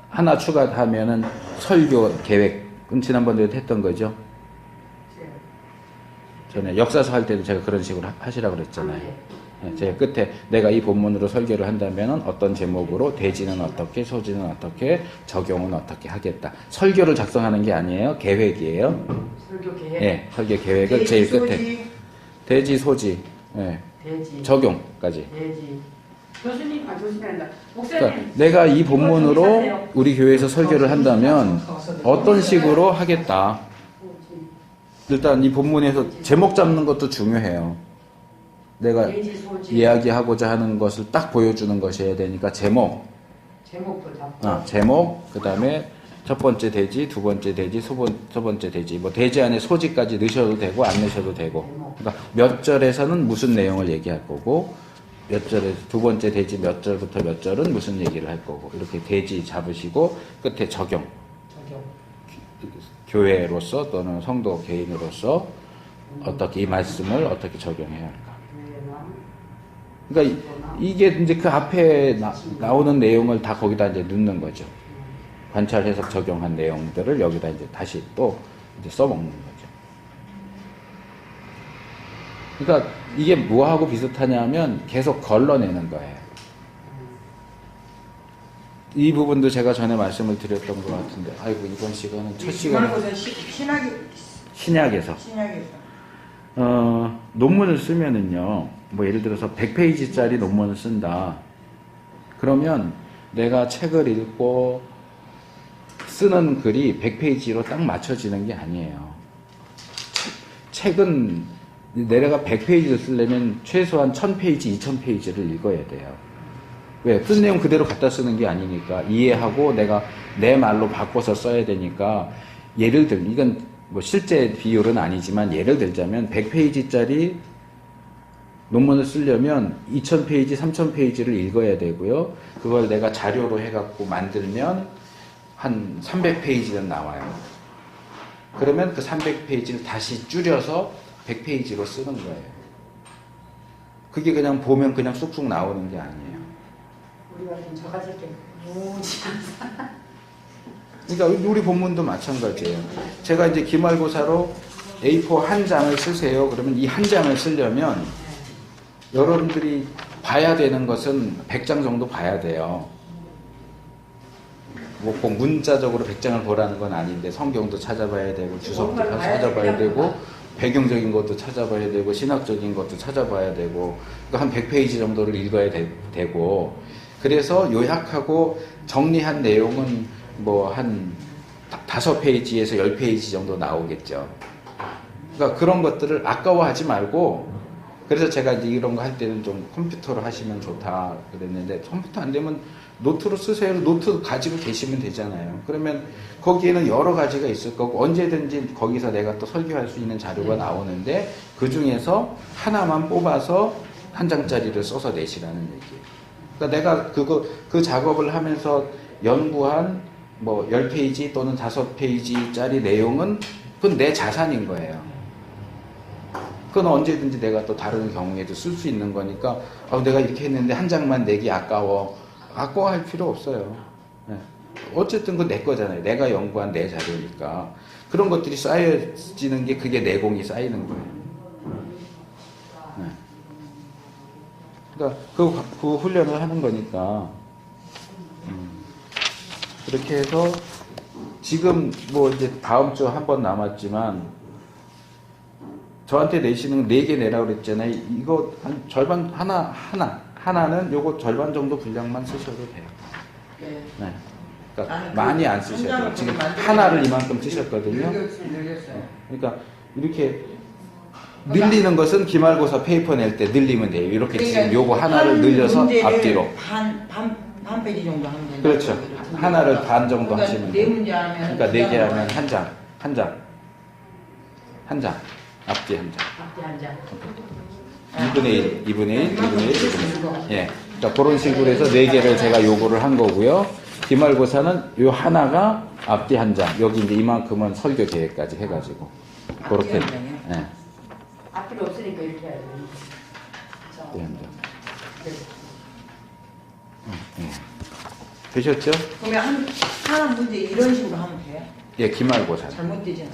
하나 추가하면은 설교 계획은 지난번에도 했던 거죠. 전에 역사서 할 때도 제가 그런 식으로 하시라고 그랬잖아요. 예, 제가 끝에 내가 이 본문으로 설교를 한다면은 어떤 제목으로 대지는 어떻게, 소지는 어떻게, 적용은 어떻게 하겠다. 설교를 작성하는 게 아니에요. 계획이에요. 설교 계획. 예, 설교 계획을 제일 끝에. 대지, 소지, 예, 돼지. 적용까지. 돼지. 교수님, 조심해야 그러니까 내가 이 본문으로 우리 교회에서 설교를 한다면 어떤 식으로 하겠다. 일단 이 본문에서 제목 잡는 것도 중요해요. 내가 돼지, 소지. 이야기하고자 하는 것을 딱 보여주는 것이어야 되니까 제목부터 잡고. 제목, 그 다음에 첫 번째 돼지, 두 번째 돼지, 세 번째 돼지. 뭐 돼지 안에 소지까지 넣으셔도 되고 안 넣으셔도 되고. 그러니까 몇 절에서는 무슨 내용을 얘기할 거고, 몇 절에 두 번째 돼지 몇 절부터 몇 절은 무슨 얘기를 할 거고. 이렇게 돼지 잡으시고 끝에 적용. 교회로서 또는 성도 개인으로서 어떻게 이 말씀을 어떻게 적용해야 할까. 그러니까 이게 이제 그 앞에 나오는 내용을 다 거기다 이제 넣는 거죠. 관찰 해석 적용한 내용들을 여기다 이제 다시 또 이제 써먹는 거죠. 그러니까 이게 뭐하고 비슷하냐면 계속 걸러내는 거예요. 이 부분도 제가 전에 말씀을 드렸던 것 같은데, 아이고 이번 시간은 첫 시간에 신약에서 논문을 쓰면은요, 뭐 예를 들어서 100페이지짜리 논문을 쓴다. 그러면 내가 책을 읽고 쓰는 글이 100페이지로 딱 맞춰지는 게 아니에요. 책은 내가 100페이지를 쓰려면 최소한 1000페이지, 2000페이지를 읽어야 돼요. 왜? 쓴 내용 그대로 갖다 쓰는 게 아니니까 이해하고 내가 내 말로 바꿔서 써야 되니까 예를 들면 이건 뭐 실제 비율은 아니지만 예를 들자면 100페이지짜리 논문을 쓰려면 2000페이지, 3000페이지를 읽어야 되고요. 그걸 내가 자료로 해갖고 만들면 한 300페이지는 나와요. 그러면 그 300페이지를 다시 줄여서 100페이지로 쓰는 거예요. 그게 그냥 보면 그냥 쑥쑥 나오는 게 아니에요. 우리 같은 저 가질 게 무지. 그러니까 우리 본문도 마찬가지예요. 제가 이제 기말고사로 A4 한 장을 쓰세요. 그러면 이 한 장을 쓰려면 여러분들이 봐야 되는 것은 100장 정도 봐야 돼요. 뭐 꼭 문자적으로 100장을 보라는 건 아닌데 성경도 찾아봐야 되고 주석도 찾아봐야 되고 배경적인 것도 찾아봐야 되고 신학적인 것도 찾아봐야 되고 그러니까 한 100페이지 정도를 읽어야 되고 그래서 요약하고 정리한 내용은 뭐 한 5페이지에서 10페이지 정도 나오겠죠. 그러니까 그런 것들을 아까워하지 말고 그래서 제가 이제 이런 거 할 때는 좀 컴퓨터로 하시면 좋다 그랬는데 컴퓨터 안 되면 노트로 쓰세요. 노트 가지고 계시면 되잖아요. 그러면 거기에는 여러 가지가 있을 거고 언제든지 거기서 내가 또 설교할 수 있는 자료가 나오는데 그 중에서 하나만 뽑아서 한 장짜리를 써서 내시라는 얘기예요. 그러니까 내가 그 작업을 하면서 연구한 뭐 10페이지 또는 5페이지짜리 내용은 그건 내 자산인 거예요. 그건 언제든지 내가 또 다른 경우에도 쓸 수 있는 거니까 내가 이렇게 했는데 한 장만 내기 아까워할 필요 없어요. 네. 어쨌든 그건 내 거잖아요. 내가 연구한 내 자료니까 그런 것들이 쌓여지는 게 그게 내공이 쌓이는 거예요. 네. 그러니까 그 훈련을 하는 거니까 그렇게 해서 지금 뭐 이제 다음 주 한 번 남았지만 저한테 내시는 4개 내라고 그랬잖아요. 이거 한 절반 하나는 요거 절반 정도 분량만 쓰셔도 돼요. 네. 네. 그러니까 아니, 많이 안 쓰셔도 돼요. 지금 하나를 이만큼 쓰셨거든요. 그러니까 이렇게 늘리는 것은 기말고사 페이퍼 낼 때 늘리면 돼요. 이렇게 그러니까 지금 요거 하나를 늘려서 앞뒤로. 반 페이지 정도 하면 된다. 그렇죠. 하나를 반 정도 그러니까 하시면 네 돼요. 문제 하면 그러니까 4개 하면 한 장. 앞뒤 한 장. 앞뒤 한 장. 2분의 1, 2분의 1, 2분의 1, 2분의 1. 예. 그러니까 그런 식으로 해서 4개를 제가 요구를 한 거고요. 기말고사는 요 하나가 앞뒤 한 장. 여기 이제 이만큼은 설교 계획까지 해가지고. 그렇게. 앞뒤 한 장이요? 예. 앞뒤로 없으니까 이렇게 해야 돼. 앞뒤 한 장. 예. 되셨죠? 그러면 하나 문제 이런 식으로 하면 돼요? 예, 기말고사. 잘못되잖아.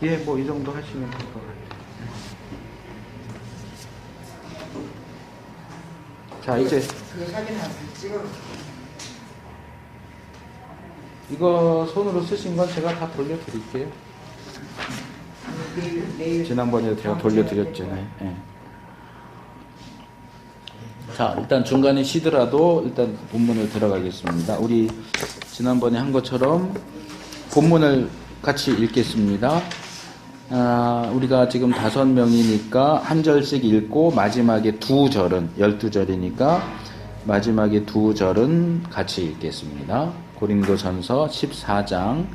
예, 뭐 이 정도 하시면 될 것 같아요. 자, 이제 그 사진 하나 찍어. 이거 손으로 쓰신 건 제가 다 돌려드릴게요. 내일 지난번에도 제가 돌려드렸잖아요. 예. 자, 일단 중간에 쉬더라도 일단 본문을 들어가겠습니다. 우리 지난번에 한 것처럼 본문을 같이 읽겠습니다. 우리가 지금 5명이니까 한 절씩 읽고 마지막에 2절은 12절이니까 마지막에 2절은 같이 읽겠습니다. 고린도전서 14장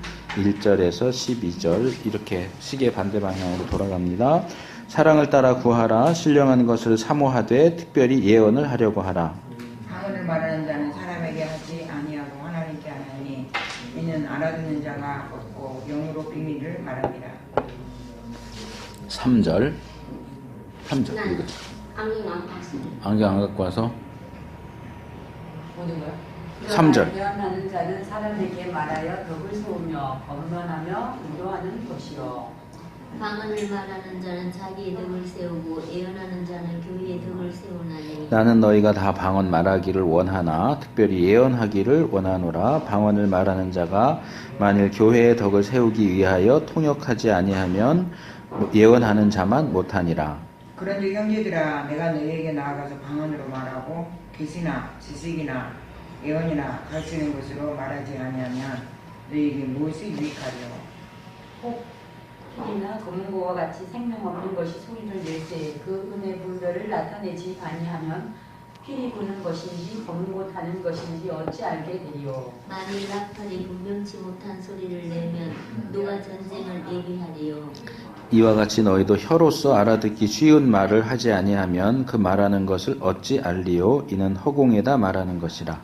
1절에서 12절 이렇게 시계 반대 방향으로 돌아갑니다. 사랑을 따라 구하라. 신령한 것을 사모하되 특별히 예언을 하려고 하라. 방언을 말하는 자는 사람에게 하지 아니하고 하나님께 하나니 이는 알아듣는 자가 없고 영으로 비밀을 말합니다. 3절. 3절. 난 이거. 안경 안 봤어요. 안경 안 갖고 와서 모든 거요? 3절. 예언하는 자는 사람에게 말하여 덕을 세우며 언변하며 인도하는 것이요. 방언을 말하는 자는 자기의 덕을 세우고 예언하는 자는 교회의 덕을 세우나니 나는 너희가 다 방언 말하기를 원하나 특별히 예언하기를 원하노라. 방언을 말하는 자가 만일 교회의 덕을 세우기 위하여 통역하지 아니하면 예언하는 자만 못하니라. 그런즉 형제들아 내가 너희에게 나아가서 방언으로 말하고 계시나 지식이나 예언이나 가르치는 것으로 말하지 아니하면 너희에게 무엇이 유익하리요. 혹 이나 검은고와 같이 생명 없는 것이 소리를 낼때 그 은혜 분별을 나타내지 아니하면 피리 부는 것인지 검은고 타는 것인지 어찌 알게 되리요. 만일 나팔이 분명치 못한 소리를 내면 누가 전쟁을 예비하리요. 이와 같이 너희도 혀로서 알아듣기 쉬운 말을 하지 아니하면 그 말하는 것을 어찌 알리요. 이는 허공에다 말하는 것이라.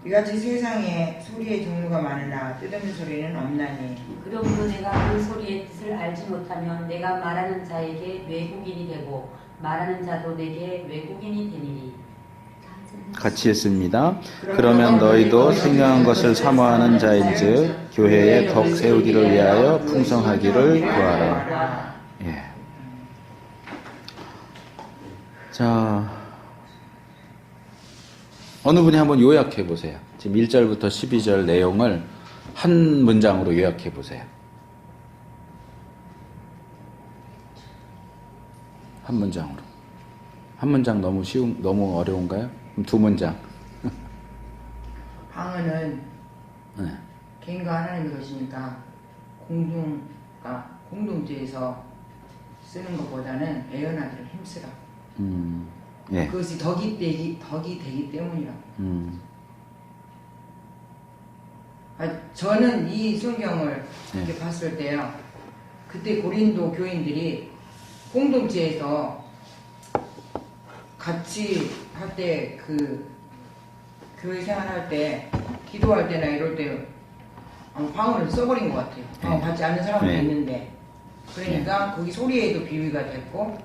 이같이 세상에 소리의 종류가 많으나 뜻없는 소리는 없나니 그러므로 내가 그 소리의 뜻을 알지 못하면 내가 말하는 자에게 외국인이 되고 말하는 자도 내게 외국인이 되리니. 같이 했습니다. 그러면 너희도 생명한 것을 사모하는 자인즉 교회의 덕 세우기를 위하여 풍성하기를 구하라. 예. 자, 어느 분이 한번 요약해 보세요. 지금 1절부터 12절 내용을 한 문장으로 요약해 보세요. 한 문장으로. 한 문장 너무 어려운가요? 그럼 두 문장. 방언은 네. 개인과 하나님의 것이니까 공동체에서 쓰는 것보다는 예언하기를 힘쓰라. 예. 그것이 덕이 되기 때문이라고. 저는 이 성경을 이렇게 봤을 때요. 그때 고린도 교인들이 공동체에서 같이 할 때 그 교회 생활할 때 기도할 때나 이럴 때 방언을 써버린 것 같아요. 방언 받지 않는 사람도 네. 있는데 그러니까 거기 소리에도 비위가 됐고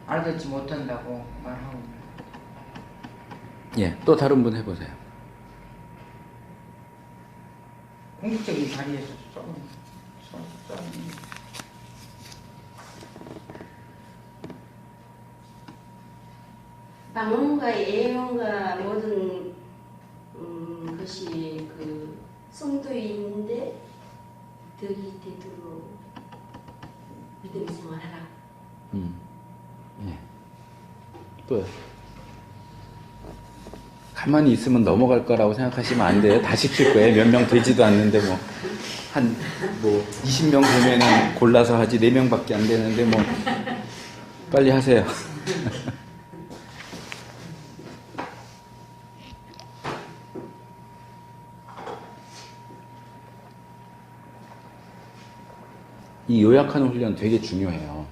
알아듣지 못한다고 말하고. 예. 또 다른 분 해보세요. 공식적인 자리에서 써. 방언과 예언과 모든 것이 그 성도에 있는데 덕이 되도록 믿음 생활하라. 예. 또요. 가만히 있으면 넘어갈 거라고 생각하시면 안 돼요. 다 시킬 거예요. 몇 명 되지도 않는데 한 20명 되면은 골라서 하지 4명밖에 안 되는데 빨리 하세요. 이 요약하는 훈련 되게 중요해요.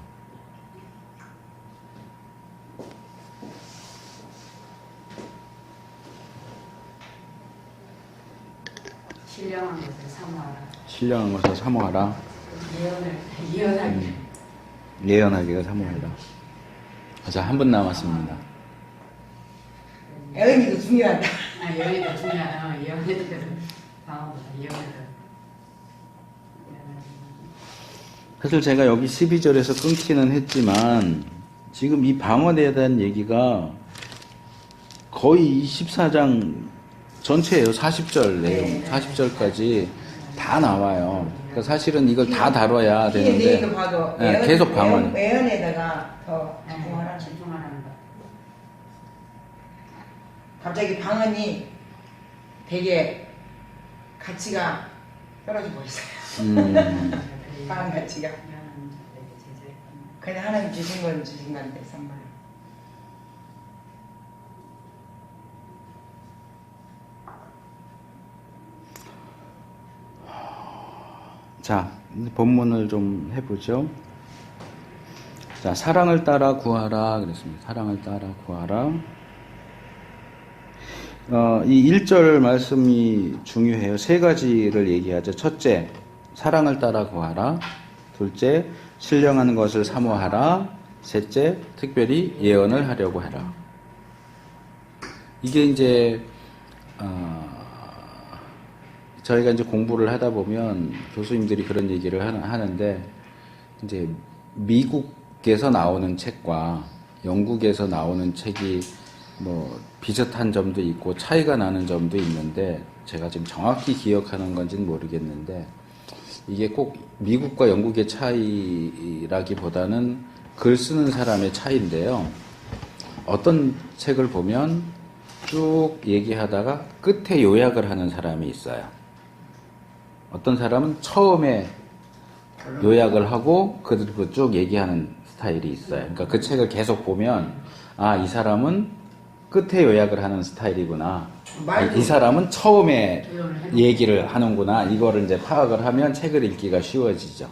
신령한 것을 사모하라. 신령한 것을 사모하라. 예언하기. 예언하기가 사모하라. 자, 한 분 남았습니다. 예언이도 중요하다. 예언이 중요하다. 예언해도 방언보다 예언해도. 사실 제가 여기 12절에서 끊기는 했지만 지금 이 방언에 대한 얘기가 거의 14장 전체예요. 40절 내용, 40절까지 다 나와요. 그러니까 사실은 이걸 다 다뤄야 되는데 내일도 봐도 네, 계속 방언. 예언에다가 더 집중하라. 집중하라는 거. 갑자기 방언이 되게 가치가 떨어져 보였어요. 방언 가치가. 그냥 하나님 주신 건 주신 건데 선물로. 자, 본문을 좀 해보죠. 자, 사랑을 따라 구하라 그랬습니다. 사랑을 따라 구하라. 이 1절 말씀이 중요해요. 세 가지를 얘기하죠. 첫째, 사랑을 따라 구하라. 둘째, 신령한 것을 사모하라. 셋째, 특별히 예언을 하려고 해라. 이게 이제 저희가 이제 공부를 하다 보면 교수님들이 그런 얘기를 하는데, 이제 미국에서 나오는 책과 영국에서 나오는 책이 뭐 비슷한 점도 있고 차이가 나는 점도 있는데, 제가 지금 정확히 기억하는 건지는 모르겠는데, 이게 꼭 미국과 영국의 차이라기보다는 글 쓰는 사람의 차이인데요. 어떤 책을 보면 쭉 얘기하다가 끝에 요약을 하는 사람이 있어요. 어떤 사람은 처음에 요약을 하고 그리고 쭉 얘기하는 스타일이 있어요. 그러니까 그 책을 계속 보면, 아, 이 사람은 끝에 요약을 하는 스타일이구나. 이 사람은 처음에 얘기를 하는구나. 이거를 이제 파악을 하면 책을 읽기가 쉬워지죠.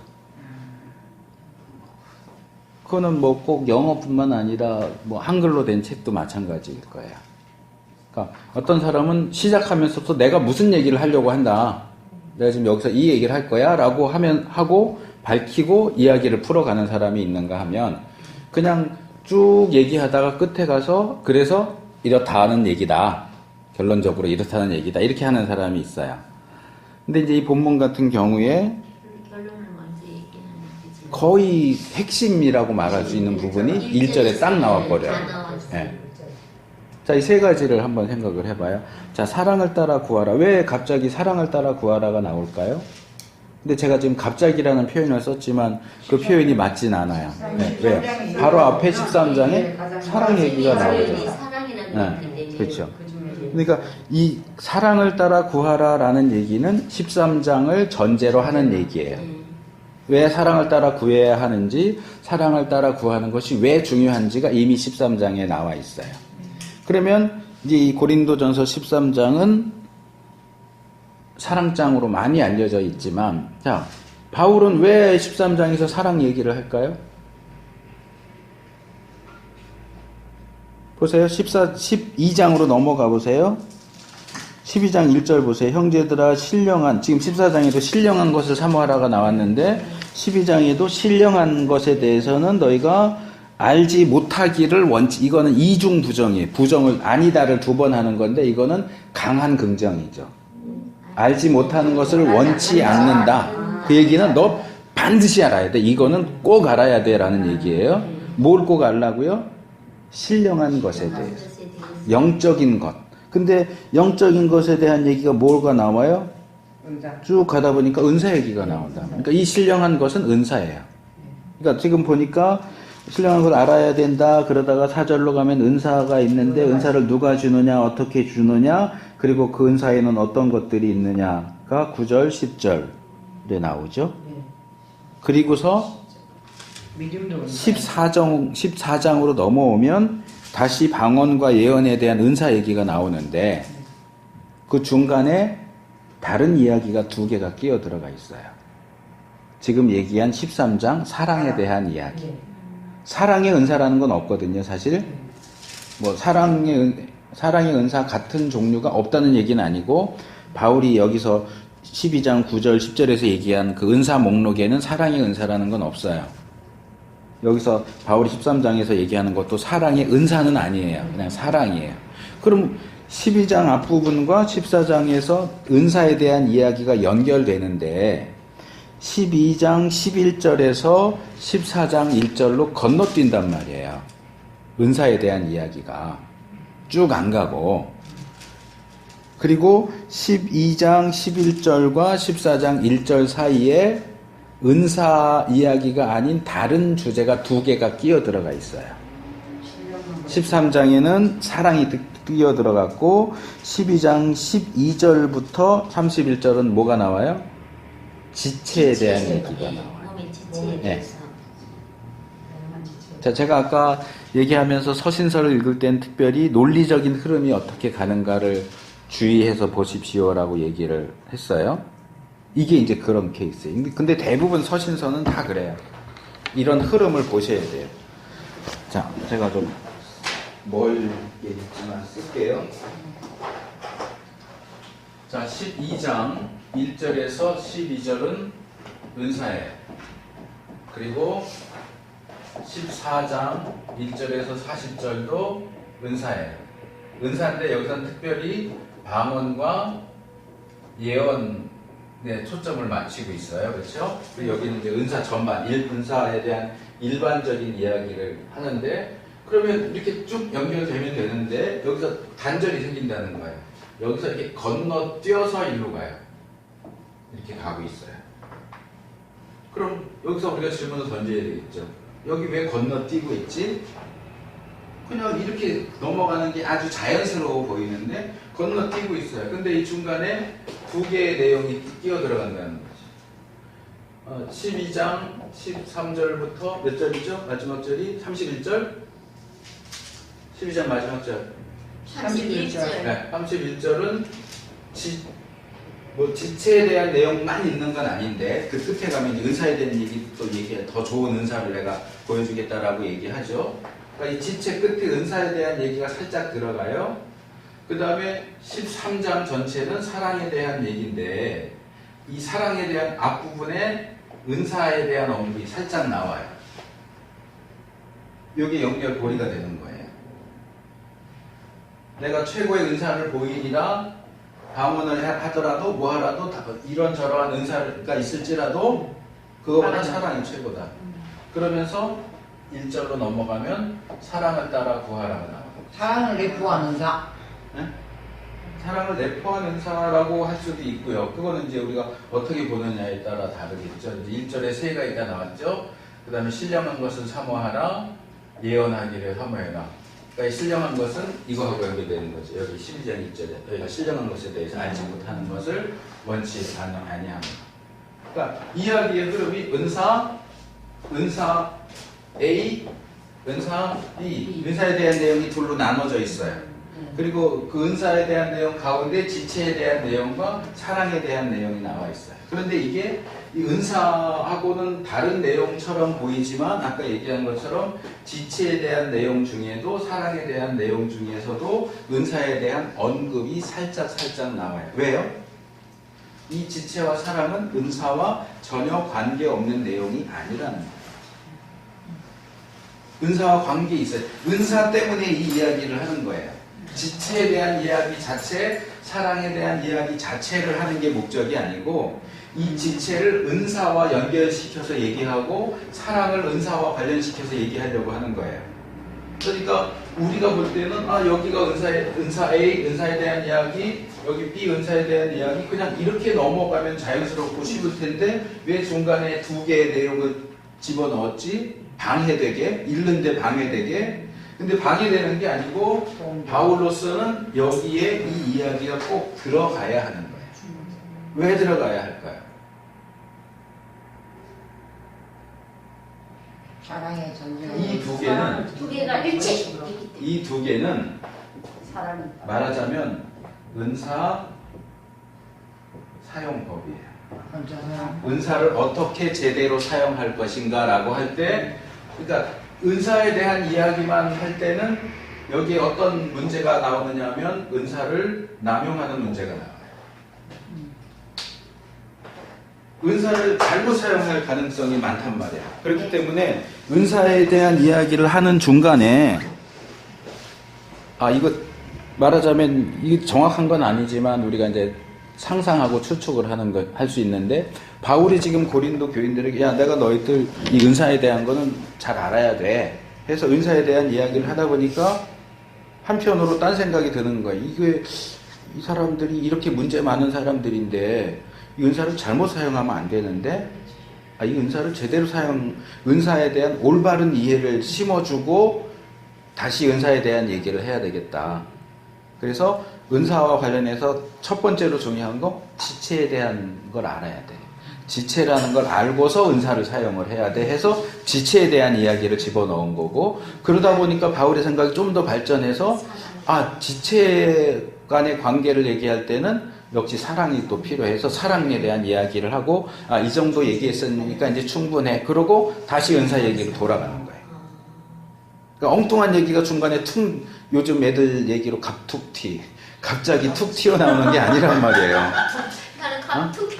그거는 뭐 꼭 영어뿐만 아니라 뭐 한글로 된 책도 마찬가지일 거예요. 그러니까 어떤 사람은 시작하면서부터 내가 무슨 얘기를 하려고 한다. 내가 지금 여기서 이 얘기를 할 거야 라고 하고 밝히고 이야기를 풀어가는 사람이 있는가 하면, 그냥 쭉 얘기하다가 끝에 가서 그래서 이렇다는 얘기다. 결론적으로 이렇다는 얘기다. 이렇게 하는 사람이 있어요. 근데 이제 이 본문 같은 경우에 결론을 먼저 얘기하는 거지. 거의 핵심이라고 말할 수 있는 부분이 1절에 딱 나와버려요. 다 나왔어요. 네. 자, 이 세 가지를 한번 생각을 해봐요. 자, 사랑을 따라 구하라. 왜 갑자기 사랑을 따라 구하라가 나올까요? 근데 제가 지금 갑자기라는 표현을 썼지만 그 표현이 맞진 않아요. 네, 왜요? 바로 앞에 13장에 사랑 얘기가 나오죠. 사랑이라는 게 네, 때문에. 그렇죠. 그러니까 이 사랑을 따라 구하라라는 얘기는 13장을 전제로 하는 얘기예요. 왜 사랑을 따라 구해야 하는지, 사랑을 따라 구하는 것이 왜 중요한지가 이미 13장에 나와 있어요. 그러면 이제 이 고린도전서 13장은 사랑장으로 많이 알려져 있지만, 자, 바울은 왜 13장에서 사랑 얘기를 할까요? 보세요. 12장으로 넘어가 보세요. 12장 1절 보세요. 형제들아 신령한, 지금 14장에도 신령한 것을 사모하라가 나왔는데 12장에도 신령한 것에 대해서는 너희가 알지 못하기를 원치, 이거는 이중 부정이에요. 부정을 아니다를 두 번 하는 건데 이거는 강한 긍정이죠. 알지 못하는 것을 원치 않는다. 그 얘기는 너 반드시 알아야 돼. 이거는 꼭 알아야 돼 라는 얘기예요. 뭘 꼭 알라고요? 신령한 것에 대해서. 영적인 것. 근데 영적인 것에 대한 얘기가 뭐가 나와요? 은사. 쭉 가다 보니까 은사 얘기가 나온다. 그러니까 이 신령한 것은 은사예요. 그러니까 지금 보니까 신령한 걸 알아야 된다. 그러다가 4절로 가면 은사가 있는데 은사를 누가 주느냐, 어떻게 주느냐, 그리고 그 은사에는 어떤 것들이 있느냐가 9절, 10절에 나오죠. 그리고서 믿음도 은사. 14장으로 넘어오면 다시 방언과 예언에 대한 은사 얘기가 나오는데 그 중간에 다른 이야기가 두 개가 끼어 들어가 있어요. 지금 얘기한 13장 사랑에 대한 이야기. 사랑의 은사라는 건 없거든요, 사실. 뭐 사랑의 은사 같은 종류가 없다는 얘기는 아니고, 바울이 여기서 12장 9절 10절에서 얘기한 그 은사 목록에는 사랑의 은사라는 건 없어요. 여기서 바울이 13장에서 얘기하는 것도 사랑의 은사는 아니에요. 그냥 사랑이에요. 그럼 12장 앞부분과 14장에서 은사에 대한 이야기가 연결되는데 12장 11절에서 14장 1절로 건너뛴단 말이에요. 은사에 대한 이야기가 쭉 안 가고, 그리고 12장 11절과 14장 1절 사이에 은사 이야기가 아닌 다른 주제가 두 개가 끼어 들어가 있어요. 13장에는 사랑이 끼어 들어갔고 12장 12절부터 31절은 뭐가 나와요? 지체에 대한 얘기가 나와요. 몸의 지체에 네. 대해서. 자, 제가 아까 얘기하면서 서신서를 읽을 땐 특별히 논리적인 흐름이 어떻게 가는가를 주의해서 보십시오라고 얘기를 했어요. 이게 이제 그런 케이스예요. 근데 대부분 서신서는 다 그래요. 이런 흐름을 보셔야 돼요. 자, 제가 좀 멀게 있지만 쓸게요. 자, 12장 1절에서 12절은 은사예요. 그리고 14장 1절에서 40절도 은사예요. 은사인데 여기서는 특별히 방언과 예언에 초점을 맞추고 있어요. 그렇죠? 그리고 여기는 이제 은사 전반, 은사에 대한 일반적인 이야기를 하는데, 그러면 이렇게 쭉 연결되면 되는데 여기서 단절이 생긴다는 거예요. 여기서 이렇게 건너뛰어서 일로 가요. 이렇게 가고 있어요. 그럼 여기서 우리가 질문을 던져야 되겠죠. 여기 왜 건너뛰고 있지? 그냥 이렇게 넘어가는 게 아주 자연스러워 보이는데 건너뛰고 있어요. 근데 이 중간에 두 개의 내용이 끼어 들어간다는 거죠. 12장 13절부터 몇 절이죠? 마지막 절이 31절? 12장 마지막 절 31절. 네, 31절은 지체에 대한 내용만 있는 건 아닌데 그 끝에 가면 이제 은사에 대한 얘기 또 얘기해. 더 좋은 은사를 내가 보여주겠다라고 얘기하죠. 그러니까 이 지체 끝에 은사에 대한 얘기가 살짝 들어가요. 그 다음에 13장 전체는 사랑에 대한 얘기인데 이 사랑에 대한 앞부분에 은사에 대한 언급이 살짝 나와요. 이게 연결고리가 되는 거예요. 내가 최고의 은사를 보이리라, 방언을 하더라도 뭐하라도 이런저러한 은사가 있을지라도 그거보다 사랑이 최고다. 그러면서 1절로 넘어가면 사랑을 따라 구하라가 나와요. 사랑을 내포하는 사. 네? 사랑을 내포하는 은사라고 할 수도 있고요. 그거는 이제 우리가 어떻게 보느냐에 따라 다르겠죠. 이제 1절에 세 가지가 나왔죠. 그 다음에 신령한 것을 사모하라, 예언하기를 사모해라. 그러니까 신령한 것은 이거하고 연결되는 거죠. 여기 12장 1절에 저희가 신령한 것에 대해서 알지 못하는 것을 원치 아니합니다. 그러니까 이야기의 흐름이 은사 A, 은사 B, 은사에 대한 내용이 둘로 나눠져 있어요. 그리고 그 은사에 대한 내용 가운데 지체에 대한 내용과 사랑에 대한 내용이 나와 있어요. 그런데 이게 이 은사하고는 다른 내용처럼 보이지만 아까 얘기한 것처럼 지체에 대한 내용 중에도 사랑에 대한 내용 중에서도 은사에 대한 언급이 살짝 나와요. 왜요? 이 지체와 사랑은 은사와 전혀 관계없는 내용이 아니라는 거예요. 은사와 관계 있어요. 은사 때문에 이 이야기를 하는 거예요. 지체에 대한 이야기 자체, 사랑에 대한 이야기 자체를 하는 게 목적이 아니고 이 지체를 은사와 연결시켜서 얘기하고 사랑을 은사와 관련시켜서 얘기하려고 하는 거예요. 그러니까 우리가 볼 때는 여기가 은사 A, 은사에 대한 이야기, 여기 B, 은사에 대한 이야기 그냥 이렇게 넘어가면 자연스럽고 쉬울 텐데 왜 중간에 두 개의 내용을 집어넣었지? 방해되게, 읽는데 방해되게. 근데 방해되는 게 아니고 바울로서는 여기에 이 이야기가 꼭 들어가야 하는 거예요. 왜 들어가야 할까요? 사랑의 전쟁. 이 두 개는 두 개가 일체. 이 두 개는 사랑이 말하자면 은사 사용법이에요. 은사를 어떻게 제대로 사용할 것인가 라고 할 때, 그러니까 은사에 대한 이야기만 할 때는 여기에 어떤 문제가 나오느냐 하면 은사를 남용하는 문제가 나와요. 은사를 잘못 사용할 가능성이 많단 말이에요. 그렇기 때문에 은사에 대한 이야기를 하는 중간에 이거 말하자면 이게 정확한 건 아니지만 우리가 이제 상상하고 추측을 하는 거 할 수 있는데 바울이 지금 고린도 교인들에게 내가 너희들 이 은사에 대한 거는 잘 알아야 돼 해서 은사에 대한 이야기를 하다 보니까 한편으로 딴 생각이 드는 거예요. 이게 이 사람들이 이렇게 문제 많은 사람들인데 이 은사를 잘못 사용하면 안 되는데 이 은사를 제대로 은사에 대한 올바른 이해를 심어주고 다시 은사에 대한 얘기를 해야 되겠다. 그래서 은사와 관련해서 첫 번째로 중요한 거 지체에 대한 걸 알아야 돼. 지체라는 걸 알고서 은사를 사용을 해야 돼 해서 지체에 대한 이야기를 집어넣은 거고, 그러다 보니까 바울의 생각이 좀 더 발전해서 지체 간의 관계를 얘기할 때는 역시 사랑이 또 필요해서 사랑에 대한 이야기를 하고 이 정도 얘기했으니까 이제 충분해. 그러고 다시 은사 얘기로 돌아가는 거예요. 그러니까 엉뚱한 얘기가 중간에 요즘 애들 얘기로 갑툭튀 갑자기 툭 튀어나오는 게 아니란 말이에요. 나는 갑툭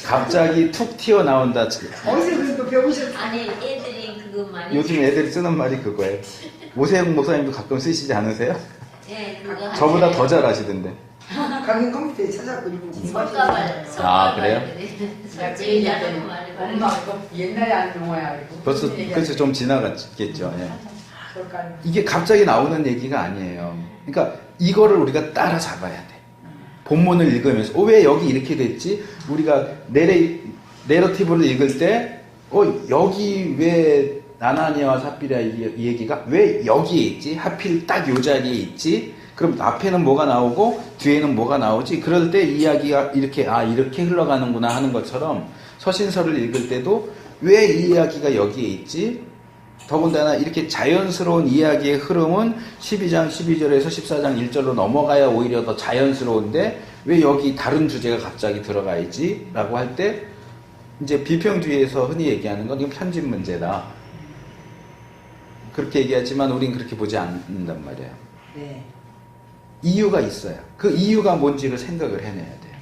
갑자기 툭 튀어나온다. 어디서 그거 배우셨어요? 아니 애들이 그거 많이 요즘 애들이 쓰는 말이 그거예요. 오세영 목사님도 가끔 쓰시지 않으세요? 예 그거 저보다 더 잘하시던데. 강의 컴퓨터에 찾아갖고 이분 손가발 그래요? 솔직히 나는 말을 엄마 그거 옛날에 한 용어야. 벌써 좀 지나갔겠죠. 예. 그럴까요? 이게 갑자기 나오는 얘기가 아니에요. 그러니까 이거를 우리가 따라잡아야 돼. 본문을 읽으면서 왜 여기 이렇게 됐지? 우리가 내러티브를 읽을 때 여기 왜 나나니아와 삽비라 이 얘기가 왜 여기에 있지? 하필 딱 요 자리에 있지? 그럼 앞에는 뭐가 나오고 뒤에는 뭐가 나오지? 그럴 때 이야기가 이렇게 흘러가는구나 하는 것처럼 서신서를 읽을 때도 왜 이 이야기가 여기에 있지? 더군다나 이렇게 자연스러운 이야기의 흐름은 12장 12절에서 14장 1절로 넘어가야 오히려 더 자연스러운데 왜 여기 다른 주제가 갑자기 들어가 있지? 라고 할 때 이제 비평주의에서 흔히 얘기하는 건 이건 편집 문제다. 그렇게 얘기하지만 우린 그렇게 보지 않는단 말이에요. 네. 이유가 있어요. 그 이유가 뭔지를 생각을 해내야 돼요.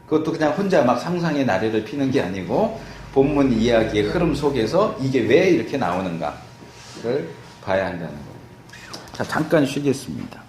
그것도 그냥 혼자 막 상상의 나래를 피는 게 아니고 본문 이야기의 흐름 속에서 이게 왜 이렇게 나오는가를 봐야 한다는 거예요. 자, 잠깐 쉬겠습니다.